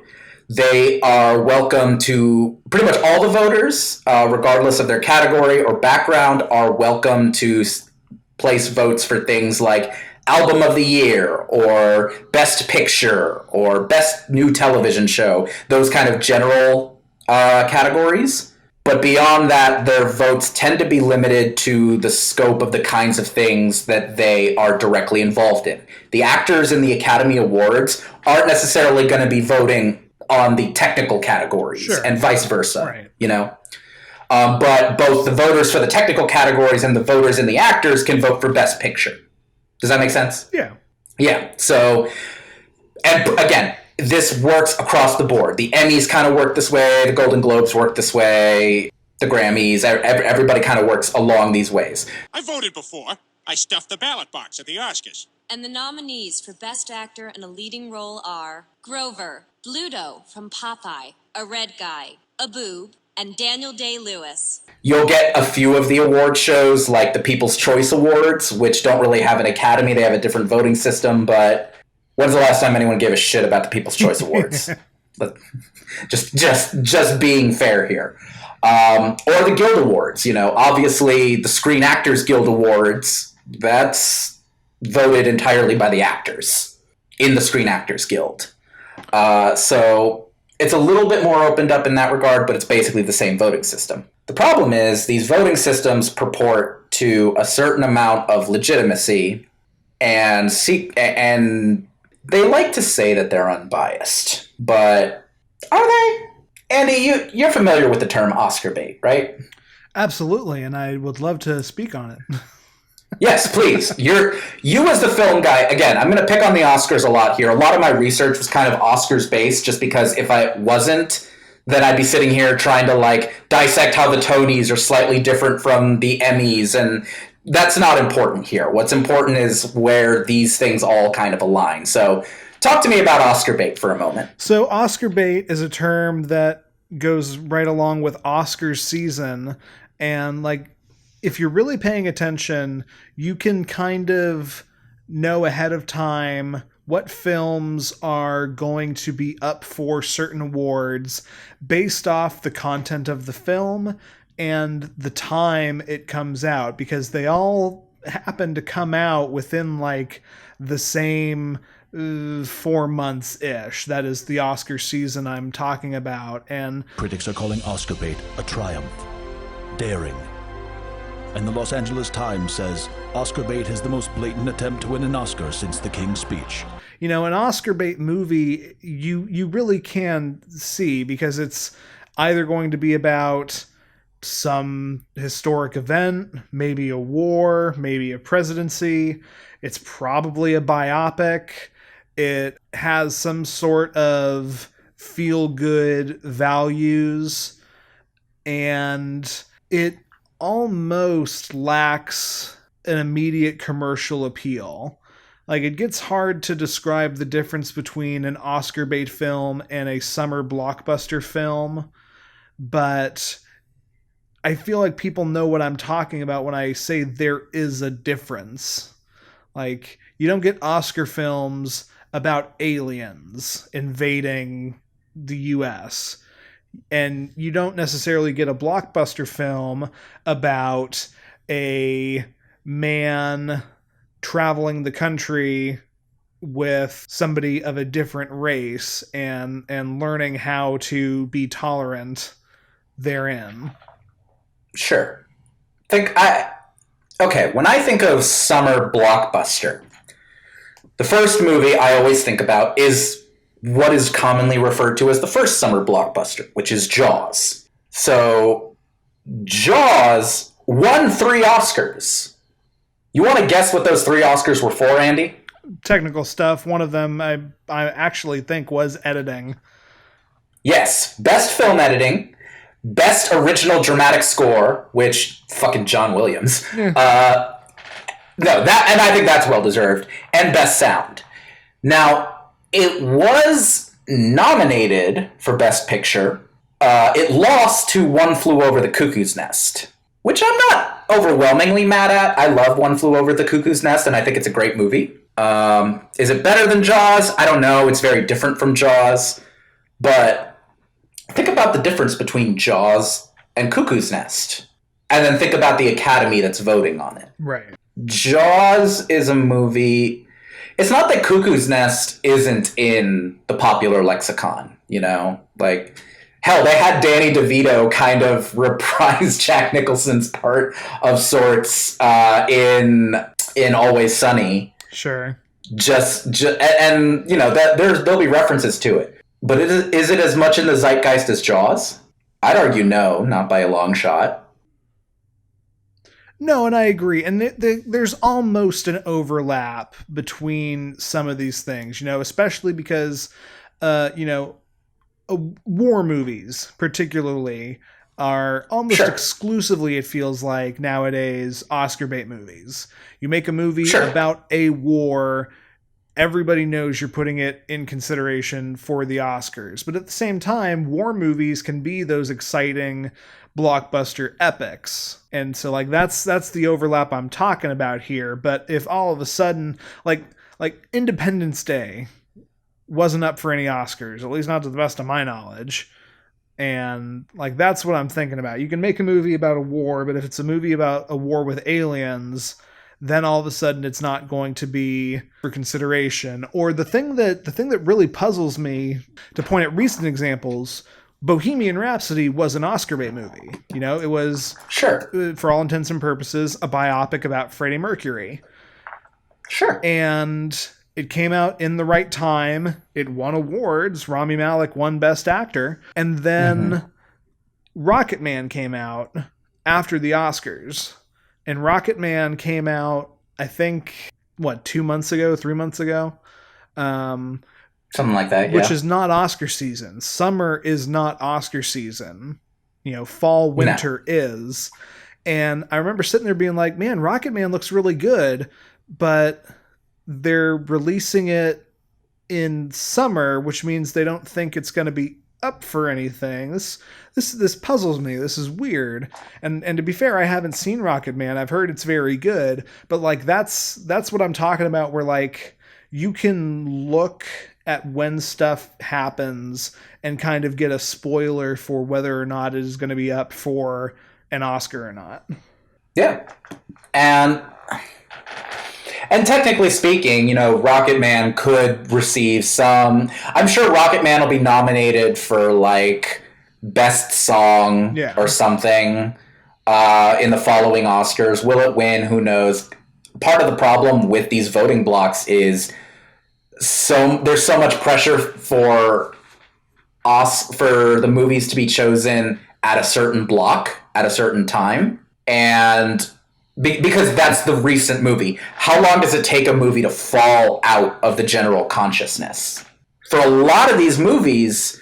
They are welcome to, pretty much all the voters, regardless of their category or background, are welcome to place votes for things like Album of the Year or Best Picture or Best New Television Show, those kind of general categories. But beyond that, their votes tend to be limited to the scope of the kinds of things that they are directly involved in. The actors in the Academy Awards aren't necessarily going to be voting on the technical categories, and vice versa, Right. you know? But both the voters for the technical categories and the voters in the actors can vote for Best Picture. Does that make sense? Yeah. Yeah. So, and again, this works across the board. The Emmys kind of work this way. The Golden Globes work this way. The Grammys, everybody kind of works along these ways. I voted before. I stuffed the ballot box at the Oscars. And the nominees for Best Actor in a Leading Role are Grover, Bluto from Popeye, A Red Guy, A Boob, and Daniel Day-Lewis. You'll get a few of the award shows, like the People's Choice Awards, which don't really have an academy. They have a different voting system, but when's the last time anyone gave a shit about the People's Choice Awards? But just being fair here. Or the Guild Awards, you know, obviously the Screen Actors Guild Awards, that's voted entirely by the actors in the Screen Actors Guild. So it's a little bit more opened up in that regard, but it's basically the same voting system. The problem is these voting systems purport to a certain amount of legitimacy, and they like to say that they're unbiased, but are they? Andy, you're familiar with the term Oscar bait, right? Absolutely, and I would love to speak on it. Yes, please. You as the film guy, again, I'm going to pick on the Oscars a lot here. A lot of my research was kind of Oscars based, just because if I wasn't, then I'd be sitting here trying to like dissect how the Tonys are slightly different from the Emmys, and that's not important here. What's important is where these things all kind of align. So talk to me about Oscar bait for a moment. So Oscar bait is a term that goes right along with Oscars season, and like, if you're really paying attention, you can kind of know ahead of time what films are going to be up for certain awards based off the content of the film and the time it comes out, because they all happen to come out within like the same 4 months-ish. That is the Oscar season I'm talking about. And critics are calling Oscar bait a triumph. Daring. And the Los Angeles Times says Oscar bait is the most blatant attempt to win an Oscar since The King's Speech. You know, an Oscar bait movie, you really can see, because it's either going to be about some historic event, maybe a war, maybe a presidency. It's probably a biopic. It has some sort of feel-good values, and it almost lacks an immediate commercial appeal. Like, it gets hard to describe the difference between an Oscar bait film and a summer blockbuster film, but I feel like people know what I'm talking about when I say there is a difference. Like, you don't get Oscar films about aliens invading the US, and you don't necessarily get a blockbuster film about a man traveling the country with somebody of a different race and learning how to be tolerant therein. Sure. When I think of summer blockbuster, the first movie I always think about is what is commonly referred to as the first summer blockbuster, which is Jaws. So Jaws won 3 Oscars. You want to guess what those 3 Oscars were for, Andy? Technical stuff. One of them I actually think was editing. Yes. Best film editing, best original dramatic score, which fucking John Williams. And I think that's well deserved, and best sound. Now, it was nominated for Best Picture. It lost to One Flew Over the Cuckoo's Nest, which I'm not overwhelmingly mad at. I love One Flew Over the Cuckoo's Nest, and I think it's a great movie. Is it better than Jaws? I don't know. It's very different from Jaws. But think about the difference between Jaws and Cuckoo's Nest, and then think about the Academy that's voting on it. Right. Jaws is a movie. It's not that Cuckoo's Nest isn't in the popular lexicon, you know? Like, Hell, they had Danny DeVito kind of reprise Jack Nicholson's part of sorts in Always Sunny. Sure. And you know that there'll be references to it, but is it as much in the zeitgeist as Jaws? I'd argue no, not by a long shot. No, and I agree. And there's almost an overlap between some of these things, you know, especially because, war movies, particularly, are almost exclusively, it feels like, nowadays, Oscar bait movies. You make a movie about a war, everybody knows you're putting it in consideration for the Oscars. But at the same time, war movies can be those exciting blockbuster epics. And so, like, that's the overlap I'm talking about here. But if all of a sudden, like Independence Day wasn't up for any Oscars, at least not to the best of my knowledge. And like, that's what I'm thinking about. You can make a movie about a war, but if it's a movie about a war with aliens, then all of a sudden it's not going to be for consideration. Or the thing that really puzzles me, to point at recent examples, Bohemian Rhapsody was an Oscar bait movie. You know, it was, for all intents and purposes, a biopic about Freddie Mercury. Sure. And it came out in the right time. It won awards. Rami Malek won Best Actor. And then Rocket Man came out after the Oscars. And Rocket Man came out, I think, 3 months ago? Something like that, yeah. Which is not Oscar season. Summer is not Oscar season. You know, fall, winter is. And I remember sitting there being like, man, Rocket Man looks really good, but they're releasing it in summer, which means they don't think it's going to be up for anything. This puzzles me. This is weird. And to be fair, I haven't seen Rocket Man. I've heard it's very good, but like that's what I'm talking about, where like you can look at when stuff happens and kind of get a spoiler for whether or not it is going to be up for an Oscar or not. Yeah. And technically speaking, you know, Rocket Man could receive some. I'm sure Rocket Man will be nominated for like best song or something in the following Oscars. Will it win? Who knows? Part of the problem with these voting blocks is there's so much pressure for the movies to be chosen at a certain block at a certain time, and because that's the recent movie. How long does it take a movie to fall out of the general consciousness? For a lot of these movies,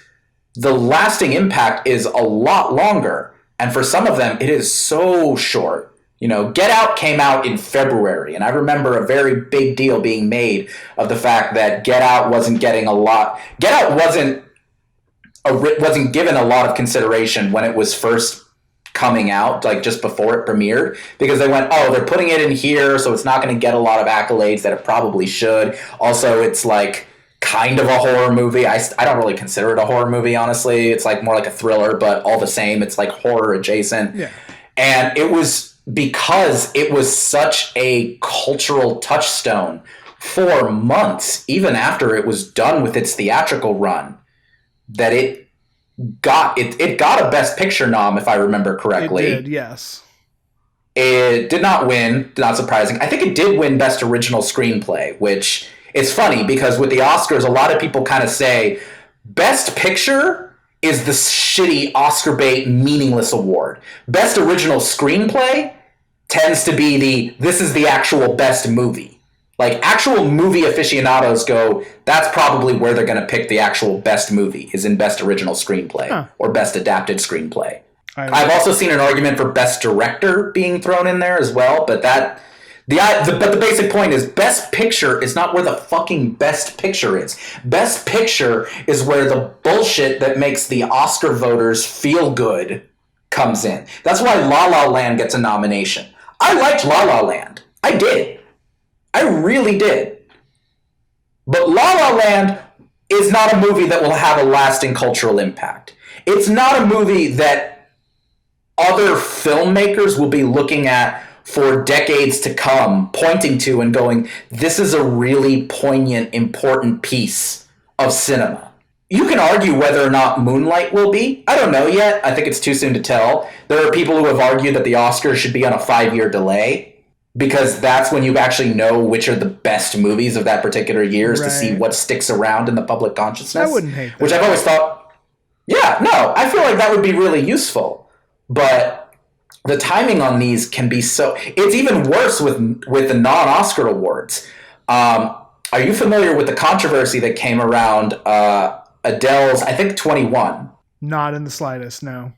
the lasting impact is a lot longer. And for some of them, it is so short. You know, Get Out came out in February, and I remember a very big deal being made of the fact that Get Out wasn't given a lot of consideration when it was first coming out, like just before it premiered, because they went, oh, they're putting it in here, so it's not going to get a lot of accolades that it probably should. Also, it's like kind of a horror movie. I don't really consider it a horror movie, honestly. It's like more like a thriller, but all the same, it's like horror adjacent. Yeah. And it was because it was such a cultural touchstone for months, even after it was done with its theatrical run, that it got a Best Picture nom, if I remember correctly. It did, yes. It did not win, not surprising. I think it did win Best Original Screenplay, which is funny because with the Oscars, a lot of people kind of say Best Picture is the shitty Oscar bait meaningless award. Best Original Screenplay tends to be this is the actual best movie. Like, actual movie aficionados go, that's probably where they're going to pick the actual best movie, is in Best Original Screenplay or Best Adapted Screenplay. I've also seen an argument for Best Director being thrown in there as well, but the basic point is Best Picture is not where the fucking Best Picture is. Best Picture is where the bullshit that makes the Oscar voters feel good comes in. That's why La La Land gets a nomination. I liked La La Land. I did. I really did. But La La Land is not a movie that will have a lasting cultural impact. It's not a movie that other filmmakers will be looking at for decades to come, pointing to and going, this is a really poignant, important piece of cinema. you can argue whether or not Moonlight will be. I don't know yet. I think it's too soon to tell. There are people who have argued that the Oscars should be on a 5-year delay because that's when you actually know which are the best movies of that particular years to see what sticks around in the public consciousness. I wouldn't hate that. Which I've always thought, yeah, no, I feel like that would be really useful. But the timing on these can be so... It's even worse with the non-Oscar awards. Are you familiar with the controversy that came around Adele's, I think, 21? Not in the slightest, no.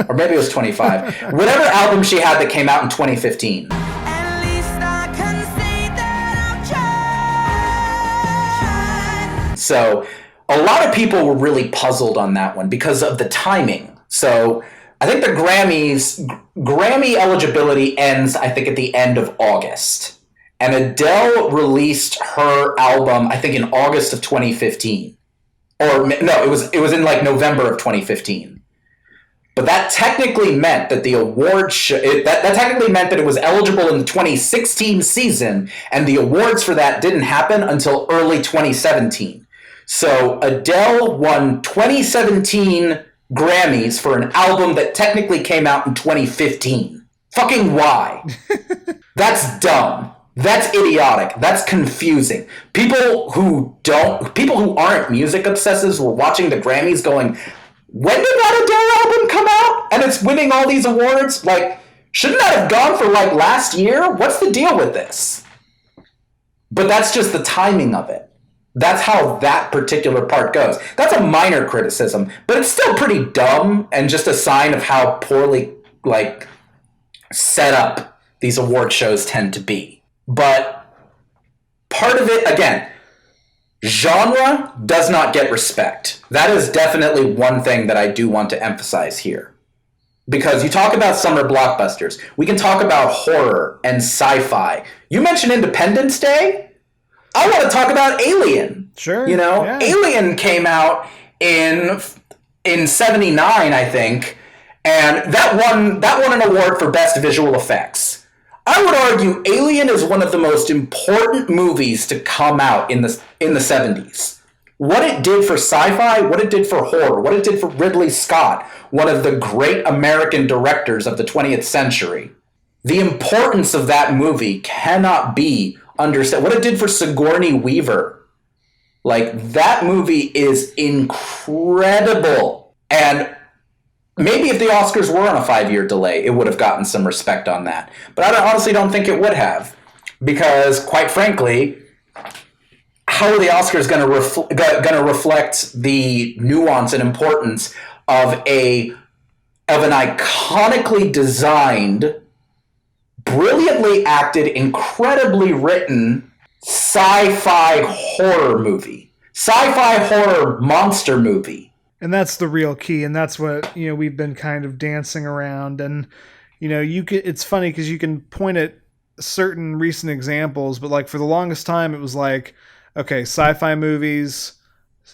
Or maybe it was 25. Whatever album she had that came out in 2015. At least I can say that I've tried. So a lot of people were really puzzled on that one because of the timing. So I think the Grammy eligibility ends, I think, at the end of August. And Adele released her album, I think, in August of 2015. Or no, it was in like November of 2015. But that technically meant that the award that technically meant that it was eligible in the 2016 season, and the awards for that didn't happen until early 2017. So Adele won 2017 Grammys for an album that technically came out in 2015. Fucking why? That's dumb. That's idiotic. That's confusing. People who aren't music obsessives were watching the Grammys going, when did that Adele album come out? And it's winning all these awards? Like, shouldn't that have gone for like last year? What's the deal with this? But that's just the timing of it. That's how that particular part goes. That's a minor criticism, but it's still pretty dumb and just a sign of how poorly like set up these award shows tend to be. But part of it, again, genre does not get respect. That is definitely one thing that I do want to emphasize here. Because you talk about summer blockbusters. We can talk about horror and sci-fi. You mentioned Independence Day. I want to talk about Alien. Sure. You know, yeah. Alien came out in 79, I think, and that won an award for Best Visual Effects. I would argue Alien is one of the most important movies to come out in the 70s. What it did for sci-fi, what it did for horror, what it did for Ridley Scott, one of the great American directors of the 20th century. The importance of that movie cannot be understood. What it did for Sigourney Weaver. Like, that movie is incredible. And maybe if the Oscars were on a 5-year delay, it would have gotten some respect on that. But I honestly don't think it would have. Because, quite frankly, how are the Oscars going to reflect the nuance and importance of an iconically designed, brilliantly acted, incredibly written sci-fi horror movie? Sci-fi horror monster movie. And that's the real key, and that's what, you know, we've been kind of dancing around. And, you know, it's funny because you can point at certain recent examples, but like for the longest time it was like, okay, sci-fi movies,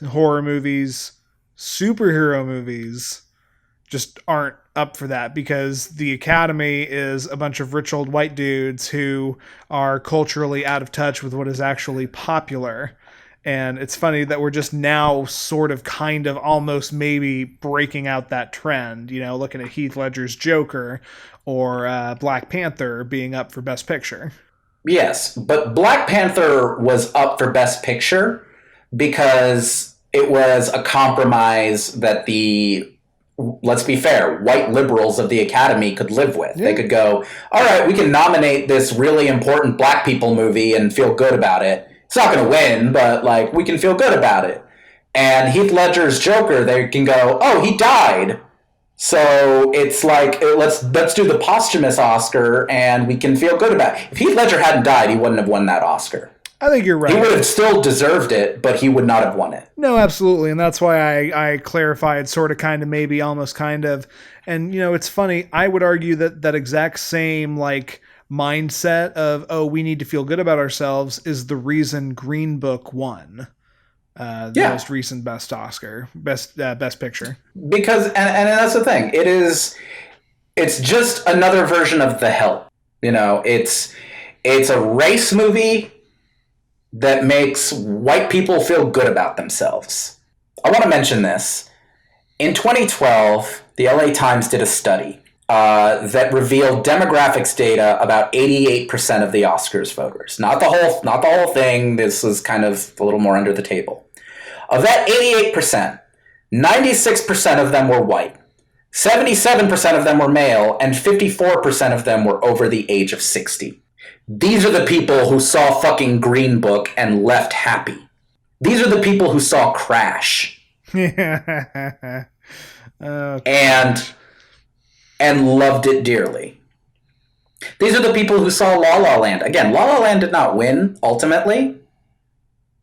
horror movies, superhero movies just aren't up for that because the Academy is a bunch of rich old white dudes who are culturally out of touch with what is actually popular. And it's funny that we're just now sort of kind of almost maybe breaking out that trend, you know, looking at Heath Ledger's Joker or Black Panther being up for Best Picture. Yes, but Black Panther was up for Best Picture because it was a compromise that let's be fair, white liberals of the Academy could live with. Yeah. They could go, all right, we can nominate this really important black people movie and feel good about it. It's not going to win, but like we can feel good about it. And Heath Ledger's Joker, they can go, oh, he died. So it's like, let's do the posthumous Oscar and we can feel good about it. If Heath Ledger hadn't died, he wouldn't have won that Oscar. I think you're right. He would have still deserved it, but he would not have won it. No, absolutely. And that's why I clarified sort of, kind of, maybe, almost, kind of. And, you know, it's funny. I would argue that exact same, like, mindset of, oh, we need to feel good about ourselves is the reason Green Book won the most recent Best Picture. Because, and that's the thing. It's just another version of The Help. You know, it's a race movie that makes white people feel good about themselves. I want to mention this. In 2012, the LA Times did a study that revealed demographics data about 88% of the Oscars voters. Not the whole thing. This was kind of a little more under the table. Of that 88%, 96% of them were white, 77% of them were male, and 54% of them were over the age of 60. These are the people who saw fucking Green Book and left happy. These are the people who saw Crash. Okay. And loved it dearly. These are the people who saw La La Land. Again, La La Land did not win ultimately,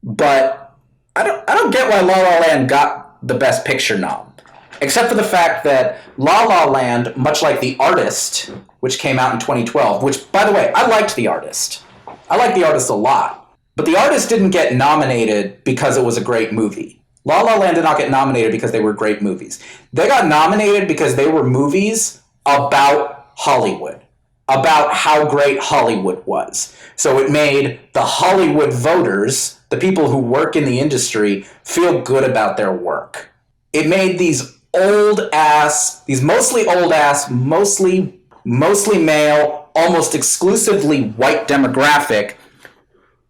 but I don't get why La La Land got the Best Picture nom, except for the fact that La La Land, much like The Artist, which came out in 2012, which, by the way, I liked The Artist. I liked The Artist a lot, but The Artist didn't get nominated because it was a great movie. La La Land did not get nominated because they were great movies. They got nominated because they were movies about Hollywood, about how great Hollywood was. So it made the Hollywood voters, the people who work in the industry, feel good about their work. It made these mostly old ass, mostly male, almost exclusively white demographic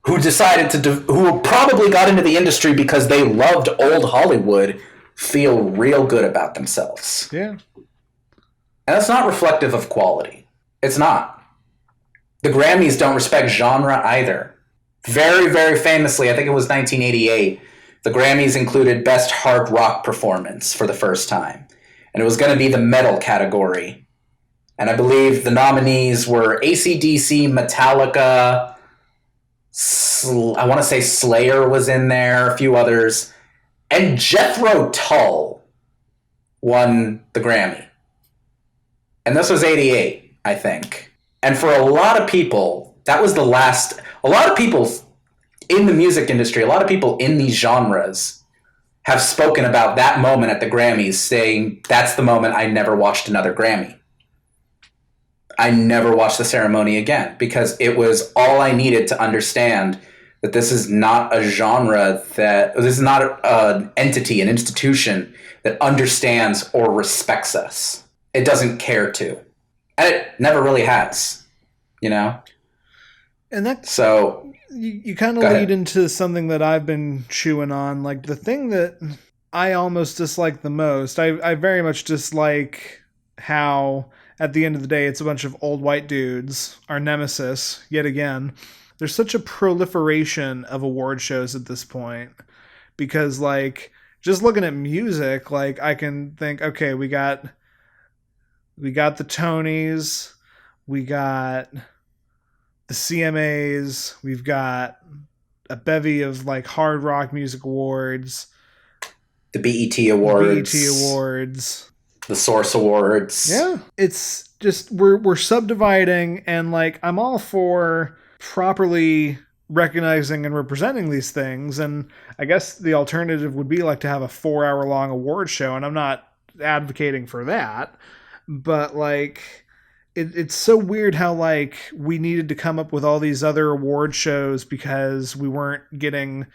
who decided who probably got into the industry because they loved old Hollywood, feel real good about themselves. Yeah. And that's not reflective of quality. It's not. The Grammys don't respect genre either. Very, very famously, I think it was 1988, the Grammys included Best Hard Rock Performance for the first time. And it was going to be the metal category. And I believe the nominees were AC/DC, Metallica, I want to say Slayer was in there, a few others. And Jethro Tull won the Grammy. And this was 88, I think. And for a lot of people, that was the last. A lot of people in the music industry, a lot of people in these genres have spoken about that moment at the Grammys, saying, that's the moment I never watched another Grammy. I never watched the ceremony again because it was all I needed to understand that this is not a genre, that this is not an entity, an institution that understands or respects us. It doesn't care to. And it never really has, you know? And that, so you kind of lead into something that I've been chewing on. Like the thing that I almost dislike the most, I very much dislike how at the end of the day, it's a bunch of old white dudes, our nemesis, yet again. There's such a proliferation of award shows at this point because, like, just looking at music, like, I can think, okay, we got the Tonys, we got the CMAs, we've got a bevy of, like, hard rock music awards, the BET Awards, the Source Awards. Yeah, it's just we're subdividing, and like I'm all for properly recognizing and representing these things, and I guess the alternative would be like to have a 4-hour-long award show, and I'm not advocating for that, but like it's so weird how like we needed to come up with all these other award shows because we weren't getting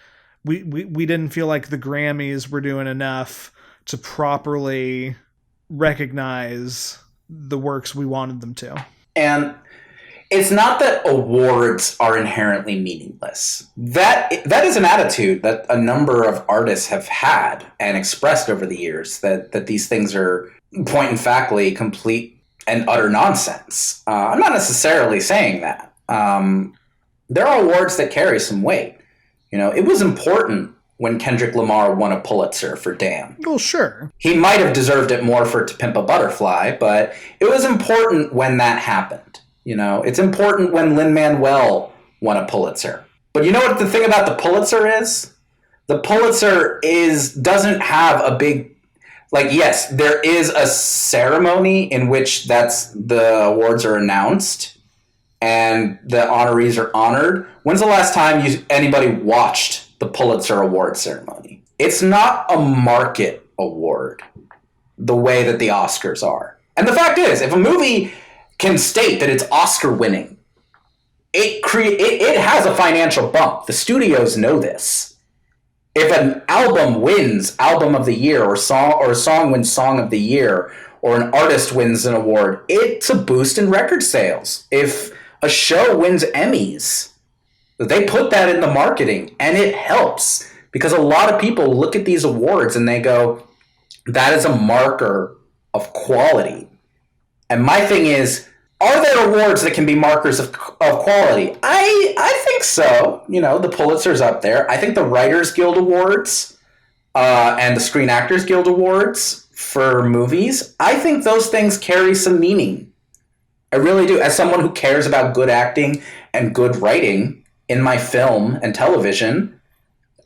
we didn't feel like the Grammys were doing enough to properly recognize the works we wanted them to. And it's not that awards are inherently meaningless. That is an attitude that a number of artists have had and expressed over the years, that these things are point and factly complete and utter nonsense. I'm not necessarily saying that. There are awards that carry some weight. You know, it was important when Kendrick Lamar won a Pulitzer for Damn. Well, sure. He might have deserved it more for To Pimp a Butterfly, but it was important when that happened. You know, it's important when Lin-Manuel won a Pulitzer. But you know what the thing about the Pulitzer is? The Pulitzer doesn't have a big, like, yes, there is a ceremony in which the awards are announced and the honorees are honored. When's the last time anybody watched the Pulitzer Award ceremony? It's not a market award the way that the Oscars are. And the fact is, if a movie can state that it's Oscar winning, it has a financial bump. The studios know this. if an album wins album of the year, or a song wins song of the year, or an artist wins an award, it's a boost in record sales. If a show wins Emmys, they put that in the marketing, and it helps because a lot of people look at these awards and they go, that is a marker of quality. And my thing is, are there awards that can be markers of quality? I think so. You know, the Pulitzer's up there. I think the Writers Guild Awards and the Screen Actors Guild Awards for movies, I think those things carry some meaning. I really do. As someone who cares about good acting and good writing in my film and television,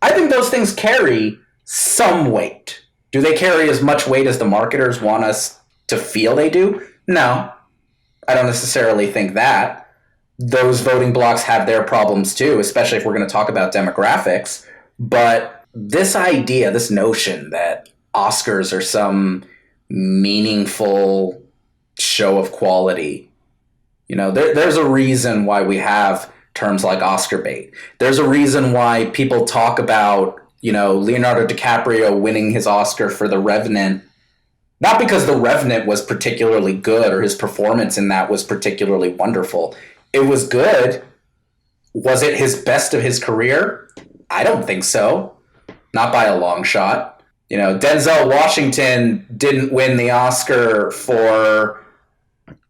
I think those things carry some weight. Do they carry as much weight as the marketers want us to feel they do? No. I don't necessarily think that. Those voting blocks have their problems too, especially if we're going to talk about demographics. But this idea, this notion that Oscars are some meaningful show of quality, you know, there's a reason why we have terms like Oscar bait. There's a reason why people talk about, you know, Leonardo DiCaprio winning his Oscar for The Revenant. Not because The Revenant was particularly good or his performance in that was particularly wonderful. It was good. Was it his best of his career? I don't think so. Not by a long shot. You know, Denzel Washington didn't win the Oscar for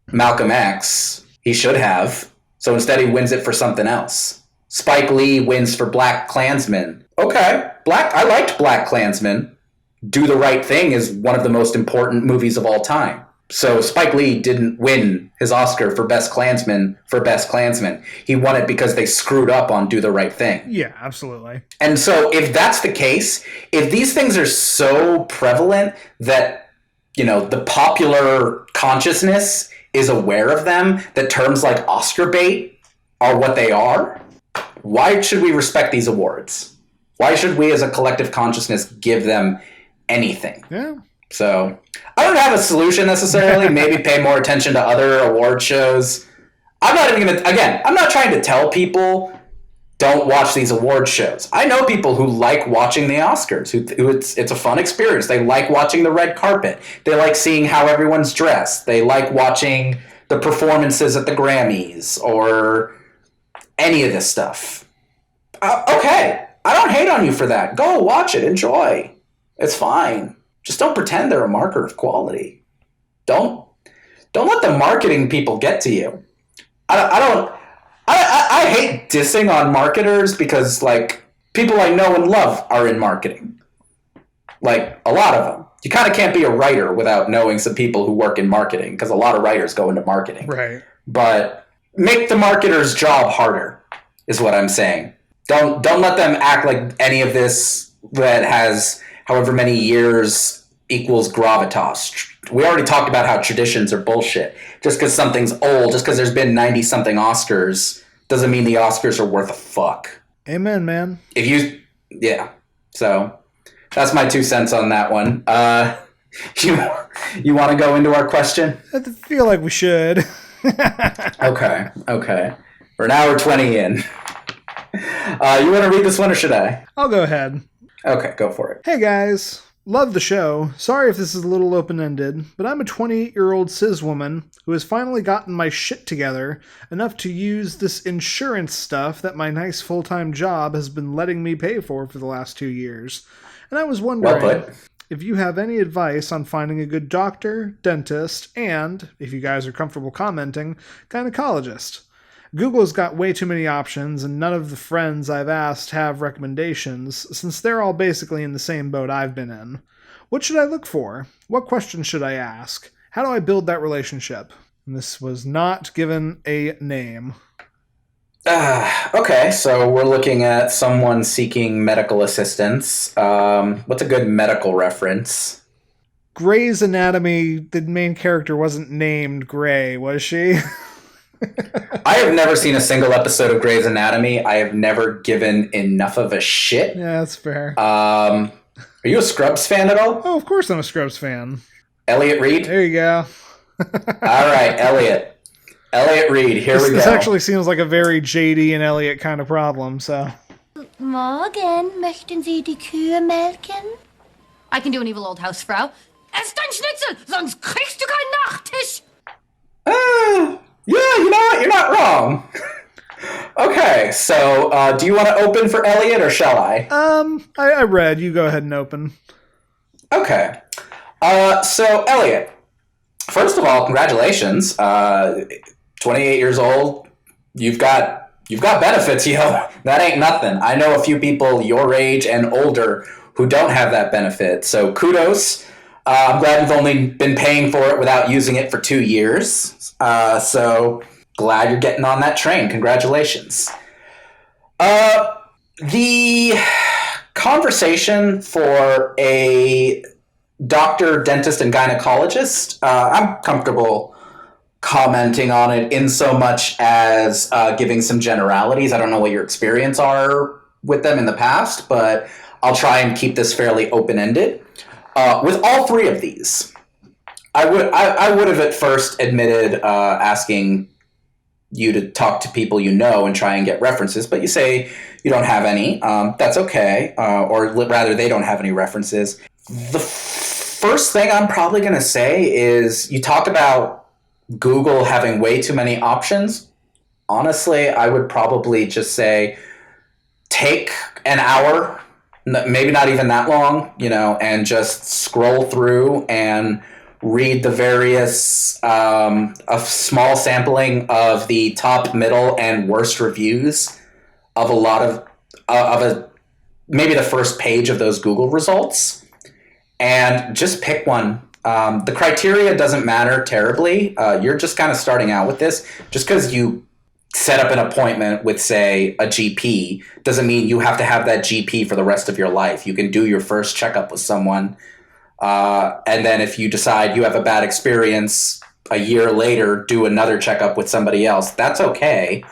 Malcolm X. He should have. So instead he wins it for something else. Spike Lee wins for Black Klansman. Okay. I liked Black Klansman. Do the Right Thing is one of the most important movies of all time. So Spike Lee didn't win his Oscar for Best Klansman for Best Klansman. He won it because they screwed up on Do the Right Thing. Yeah, absolutely. And so if that's the case, if these things are so prevalent that, you know, the popular consciousness is aware of them, that terms like Oscar bait are what they are, why should we respect these awards? Why should we as a collective consciousness give them anything? Yeah. So I don't have a solution necessarily. Maybe pay more attention to other award shows. I'm not even going to, again, I'm not trying to tell people don't watch these award shows. I know people who like watching the Oscars, who it's a fun experience. They like watching the red carpet. They like seeing how everyone's dressed. They like watching the performances at the Grammys or any of this stuff. Okay. I don't hate on you for that. Go watch it. Enjoy. It's fine. Just don't pretend they're a marker of quality. Don't let the marketing people get to you. I hate dissing on marketers because, like, people I know and love are in marketing. Like, a lot of them. You kind of can't be a writer without knowing some people who work in marketing because a lot of writers go into marketing. Right. But make the marketer's job harder is what I'm saying. Don't let them act like any of this that has however many years equals gravitas. We already talked about how traditions are bullshit. Just because something's old, just because there's been 90-something Oscars, doesn't mean the Oscars are worth a fuck. Amen, man. Yeah. So that's my 2 cents on that one. You want to go into our question? I feel like we should. Okay. We're an hour 20 in. You want to read this one or should I? I'll go ahead. Okay, go for it. Hey guys, love the show. Sorry if this is a little open-ended, but I'm a 28-year-old cis woman who has finally gotten my shit together enough to use this insurance stuff that my nice full-time job has been letting me pay for the last 2 years. And I was wondering if you have any advice on finding a good doctor, dentist, and, if you guys are comfortable commenting, gynecologist. Google's got way too many options, and none of the friends I've asked have recommendations, since they're all basically in the same boat I've been in. What should I look for? What questions should I ask? How do I build that relationship? And this was not given a name. Okay, so we're looking at someone seeking medical assistance. What's a good medical reference? Grey's Anatomy, the main character wasn't named Grey, was she? I have never seen a single episode of Grey's Anatomy. I have never given enough of a shit. Yeah, that's fair. Are you a Scrubs fan at all? Oh, of course I'm a Scrubs fan. Elliot Reid? There you go. All right, Elliot. Elliot Reid, here we go. This actually seems like a very JD and Elliot kind of problem, so. Morgen, möchten Sie die Kühe melken? I can do an evil old Hausfrau. Ess dein Schnitzel, sonst kriegst du keinen Nachtisch! Yeah, you know what? You're not wrong. Okay, so do you want to open for Elliot or shall I? I read. You go ahead and open. Okay. So Elliot, first of all, congratulations. 28 years old. You've got benefits, yo. That ain't nothing. I know a few people your age and older who don't have that benefit. So kudos. I'm glad you've only been paying for it without using it for 2 years. So glad you're getting on that train. Congratulations. The conversation for a doctor, dentist, and gynecologist, I'm comfortable commenting on it in so much as giving some generalities. I don't know what your experience are with them in the past, but I'll try and keep this fairly open-ended. With all three of these, I would have at first admitted asking you to talk to people you know and try and get references, but you say you don't have any. That's okay, or rather they don't have any references. The first thing I'm probably going to say is you talked about Google having way too many options. Honestly, I would probably just say take an hour, maybe not even that long, and just scroll through and read the various, a small sampling of the top, middle, and worst reviews of a lot of maybe the first page of those Google results, and just pick one. The criteria doesn't matter terribly. You're just kind of starting out with this. Just because you set up an appointment with, say, a GP doesn't mean you have to have that GP for the rest of your life. You can do your first checkup with someone, and then if you decide you have a bad experience a year later, do another checkup with somebody else. That's okay.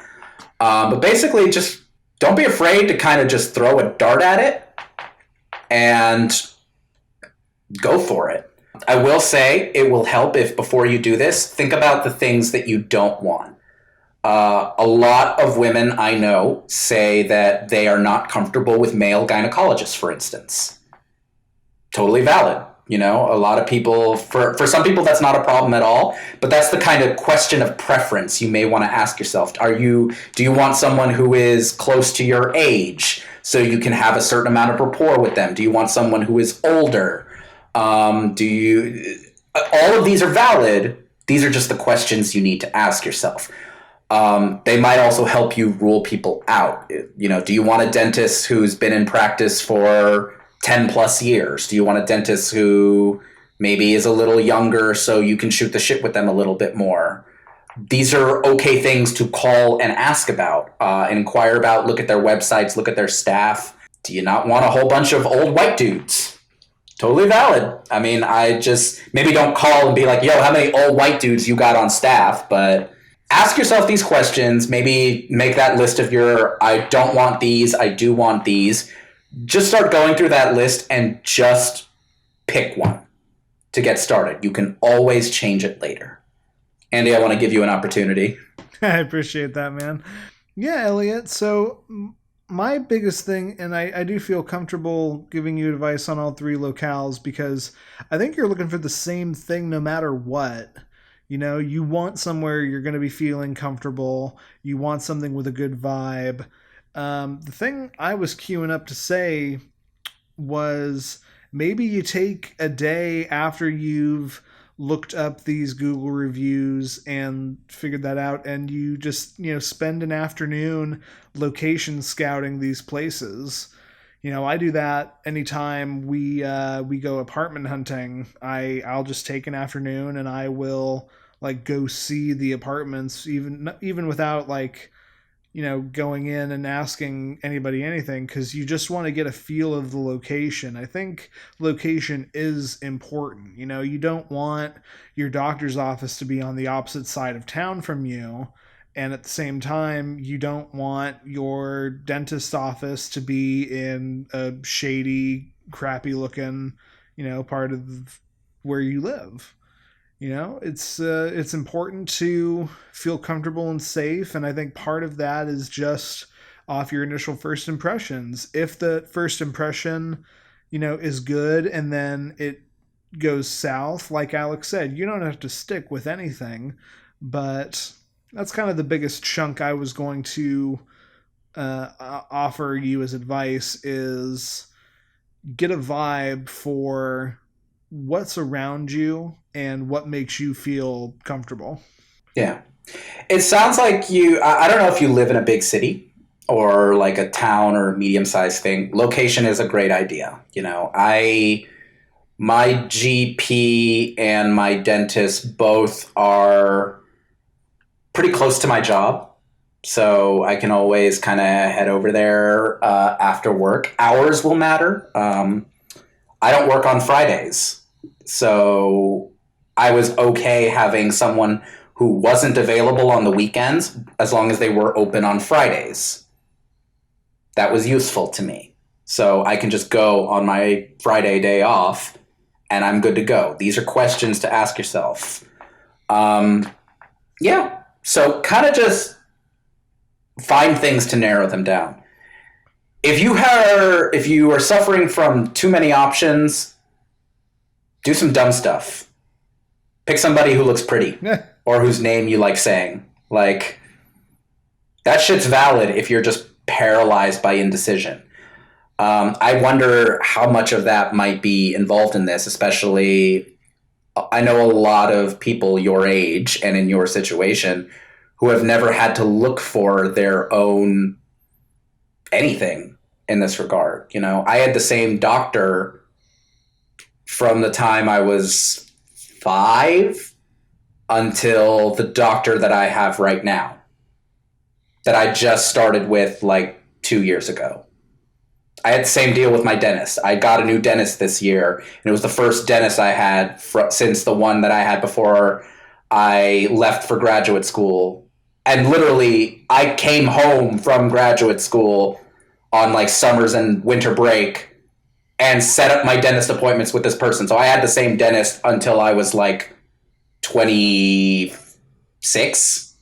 But basically, just don't be afraid to kind of just throw a dart at it and go for it. I will say it will help if before you do this, think about the things that you don't want. A lot of women I know say that they are not comfortable with male gynecologists, for instance. Totally valid. A lot of people, for some people, that's not a problem at all. But that's the kind of question of preference you may want to ask yourself. Do you want someone who is close to your age so you can have a certain amount of rapport with them? Do you want someone who is older? All of these are valid. These are just the questions you need to ask yourself. They might also help you rule people out. Do you want a dentist who's been in practice for 10 plus years? Do you want a dentist who maybe is a little younger so you can shoot the shit with them a little bit more? These are okay things to call and ask about, and inquire about, look at their websites, look at their staff. Do you not want a whole bunch of old white dudes? Totally valid. I mean, I just maybe don't call and be like, yo, how many old white dudes you got on staff? But ask yourself these questions. Maybe make that list of your, I don't want these, I do want these. Just start going through that list and just pick one to get started. You can always change it later. Andy, I want to give you an opportunity. I appreciate that, man. Yeah, Elliot. So my biggest thing, and I do feel comfortable giving you advice on all three locales because I think you're looking for the same thing no matter what. You want somewhere you're going to be feeling comfortable. You want something with a good vibe. The thing I was queuing up to say was maybe you take a day after you've looked up these Google reviews and figured that out, and you just, spend an afternoon location scouting these places. I do that anytime we go apartment hunting. I'll just take an afternoon and I will go see the apartments even without going in and asking anybody anything, because you just want to get a feel of the location. I think location is important. You don't want your doctor's office to be on the opposite side of town from you, and at the same time, you don't want your dentist's office to be in a shady, crappy looking, part of where you live. It's important to feel comfortable and safe, and I think part of that is just off your initial first impressions. If the first impression, is good and then it goes south, like Alex said, you don't have to stick with anything. But that's kind of the biggest chunk I was going to offer you as advice is get a vibe for what's around you and what makes you feel comfortable. Yeah. It sounds like I don't know if you live in a big city or like a town or medium-sized thing. Location is a great idea. My GP and my dentist both are pretty close to my job. So I can always kind of head over there after work. Hours will matter. I don't work on Fridays. So I was okay having someone who wasn't available on the weekends as long as they were open on Fridays. That was useful to me. So I can just go on my Friday day off and I'm good to go. These are questions to ask yourself. Yeah. So kind of just find things to narrow them down. If you are suffering from too many options, do some dumb stuff. Pick somebody who looks pretty or whose name you like saying. Like, that shit's valid if you're just paralyzed by indecision. I wonder how much of that might be involved in this, especially I know a lot of people your age and in your situation who have never had to look for their own anything in this regard. I had the same doctor from the time I was 5 until the doctor that I have right now, that I just started with like 2 years ago. I had the same deal with my dentist. I got a new dentist this year, and it was the first dentist I had since the one that I had before I left for graduate school. And literally, I came home from graduate school on like summers and winter break and set up my dentist appointments with this person. So I had the same dentist until I was like 26,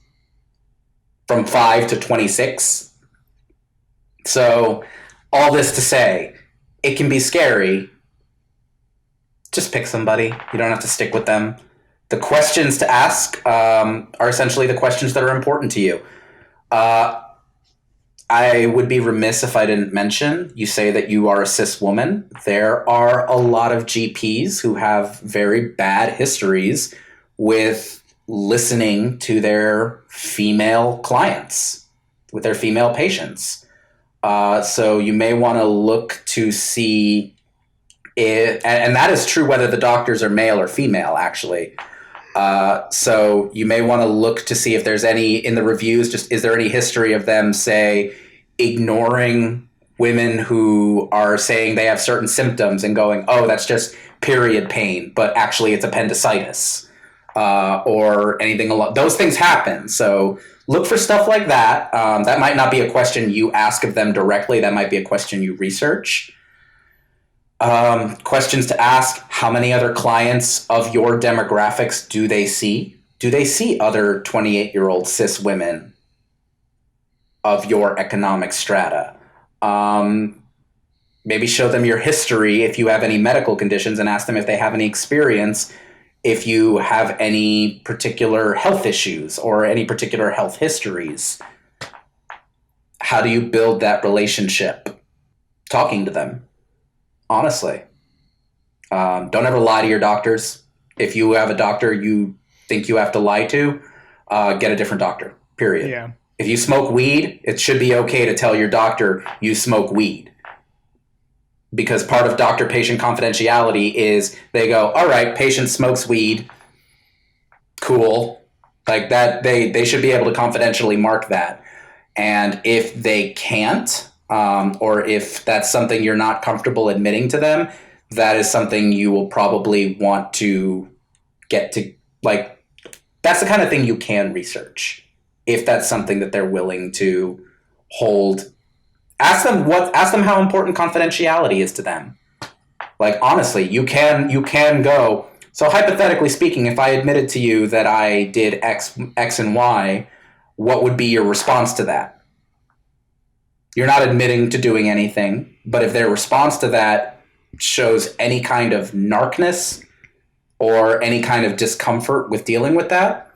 from 5 to 26. So all this to say, it can be scary. Just pick somebody. You don't have to stick with them. The questions to ask are essentially the questions that are important to you. I would be remiss if I didn't mention, you say that you are a cis woman. There are a lot of GPs who have very bad histories with listening to their female clients, with their female patients. So you may want to look to see if, and that is true whether the doctors are male or female, actually. So you may want to look to see if there's any in the reviews, just is there any history of them, say, ignoring women who are saying they have certain symptoms and going, oh, that's just period pain, but actually it's appendicitis, or anything along those things happen. So look for stuff like that. That might not be a question you ask of them directly. That might be a question you research. Questions to ask: how many other clients of your demographics do they see? Do they see other 28-year-old cis women of your economic strata? Maybe show them your history if you have any medical conditions and ask them if they have any experience, if you have any particular health issues or any particular health histories. How do you build that relationship? Talking to them. Honestly. Don't ever lie to your doctors. If you have a doctor you think you have to lie to, get a different doctor, period. Yeah. If you smoke weed, it should be okay to tell your doctor you smoke weed. Because part of doctor-patient confidentiality is they go, all right, patient smokes weed. Cool. Like that, they should be able to confidentially mark that. And if they can't, or if that's something you're not comfortable admitting to them, that is something you will probably want to get to, like, that's the kind of thing you can research. If that's something that they're willing to hold. Ask them how important confidentiality is to them. Like, honestly, you can go, so hypothetically speaking, if I admitted to you that I did X and Y, what would be your response to that? You're not admitting to doing anything. But if their response to that shows any kind of narkness or any kind of discomfort with dealing with that,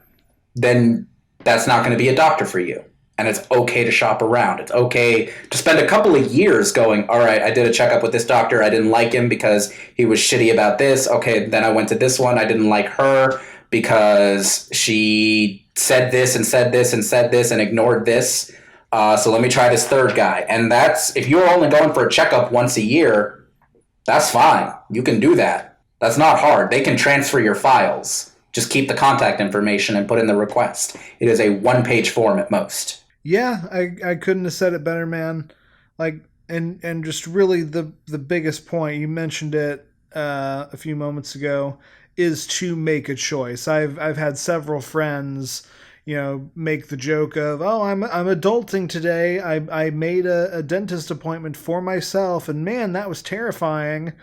then that's not going to be a doctor for you. And it's okay to shop around. It's okay to spend a couple of years going, all right, I did a checkup with this doctor. I didn't like him because he was shitty about this. Okay, then I went to this one. I didn't like her because she said this and said this and said this and ignored this. So let me try this third guy. And that's, if you're only going for a checkup once a year, that's fine. You can do that. That's not hard. They can transfer your files. Just keep the contact information and put in the request. It is a one-page form at most. Yeah, I couldn't have said it better, man. Like, and just really the biggest point, you mentioned it a few moments ago, is to make a choice. I've had several friends, make the joke of, oh, I'm adulting today. I made a dentist appointment for myself, and man, that was terrifying.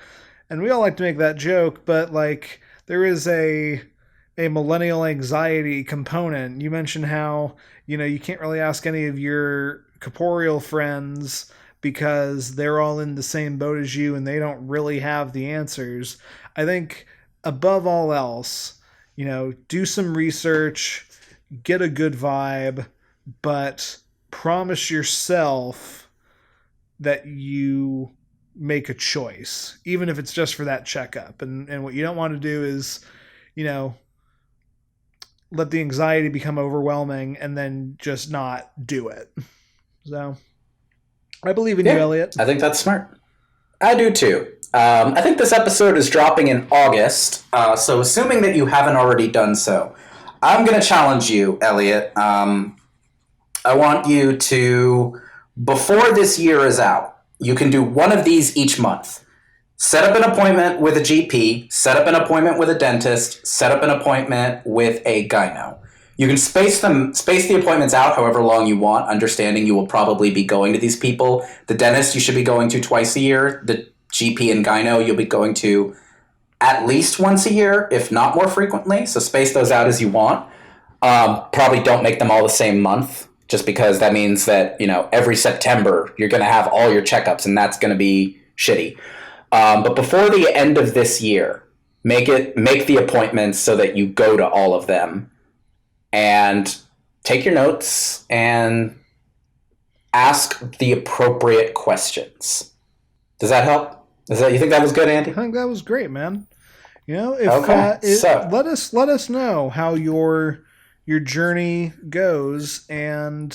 And we all like to make that joke, but like there is a millennial anxiety component. You mentioned how, you can't really ask any of your corporeal friends because they're all in the same boat as you and they don't really have the answers. I think above all else, do some research, get a good vibe, but promise yourself that you make a choice, even if it's just for that checkup. And what you don't want to do is, let the anxiety become overwhelming and then just not do it. So I believe in you, Elliot. I think that's smart. I do too. I think this episode is dropping in August. So assuming that you haven't already done so, I'm going to challenge you, Elliot. I want you to, before this year is out, you can do one of these each month. Set up an appointment with a GP, set up an appointment with a dentist, set up an appointment with a gyno. You can space the appointments out however long you want, understanding you will probably be going to these people. The dentist you should be going to twice a year. The GP and gyno you'll be going to at least once a year, if not more frequently. So space those out as you want. Probably don't make them all the same month, just because that means that, every September you're going to have all your checkups, and that's going to be shitty. But before the end of this year, make the appointments so that you go to all of them, and take your notes and ask the appropriate questions. Does that help? You think that was good, Andy? I think that was great, man. Let us know how your journey goes, and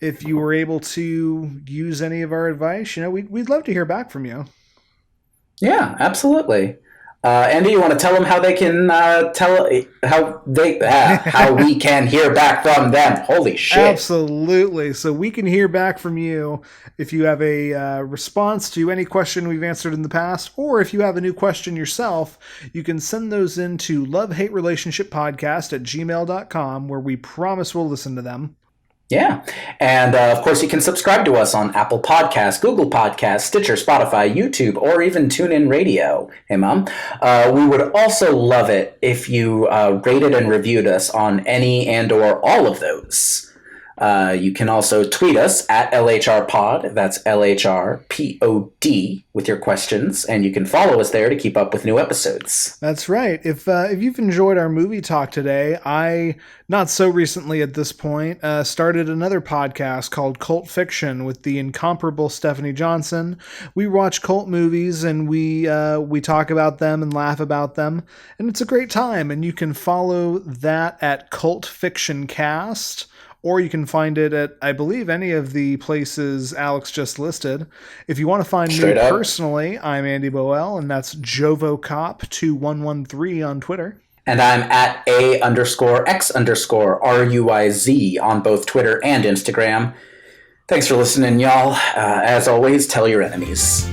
if you were able to use any of our advice, we'd love to hear back from you. Yeah, absolutely. Andy, you want to tell them how they can how we can hear back from them? Holy shit! Absolutely. So we can hear back from you if you have a response to any question we've answered in the past, or if you have a new question yourself, you can send those into lovehaterelationshippodcast@gmail.com, where we promise we'll listen to them. Yeah. And, of course, you can subscribe to us on Apple Podcasts, Google Podcasts, Stitcher, Spotify, YouTube, or even TuneIn Radio. Hey, Mom. We would also love it if you rated and reviewed us on any and or all of those. You can also tweet us at LHRPod. That's LHRPOD with your questions, and you can follow us there to keep up with new episodes. That's right. If you've enjoyed our movie talk today, I, not so recently at this point, started another podcast called Cult Fiction with the incomparable Stephanie Johnson. We watch cult movies and we talk about them and laugh about them, and it's a great time. And you can follow that at Cult Fiction Cast. Or you can find it at, I believe, any of the places Alex just listed. If you want to find me personally, I'm Andy Boel, and that's JovoCop2113 on Twitter. And I'm at A_X_RUIZ on both Twitter and Instagram. Thanks for listening, y'all. As always, tell your enemies.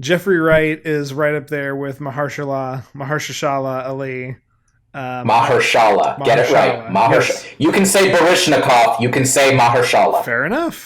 Jeffrey Wright is right up there with Mahershala Ali. Mahershala. Get it right. Yes. You can say Baryshnikov. You can say Mahershala. Fair enough.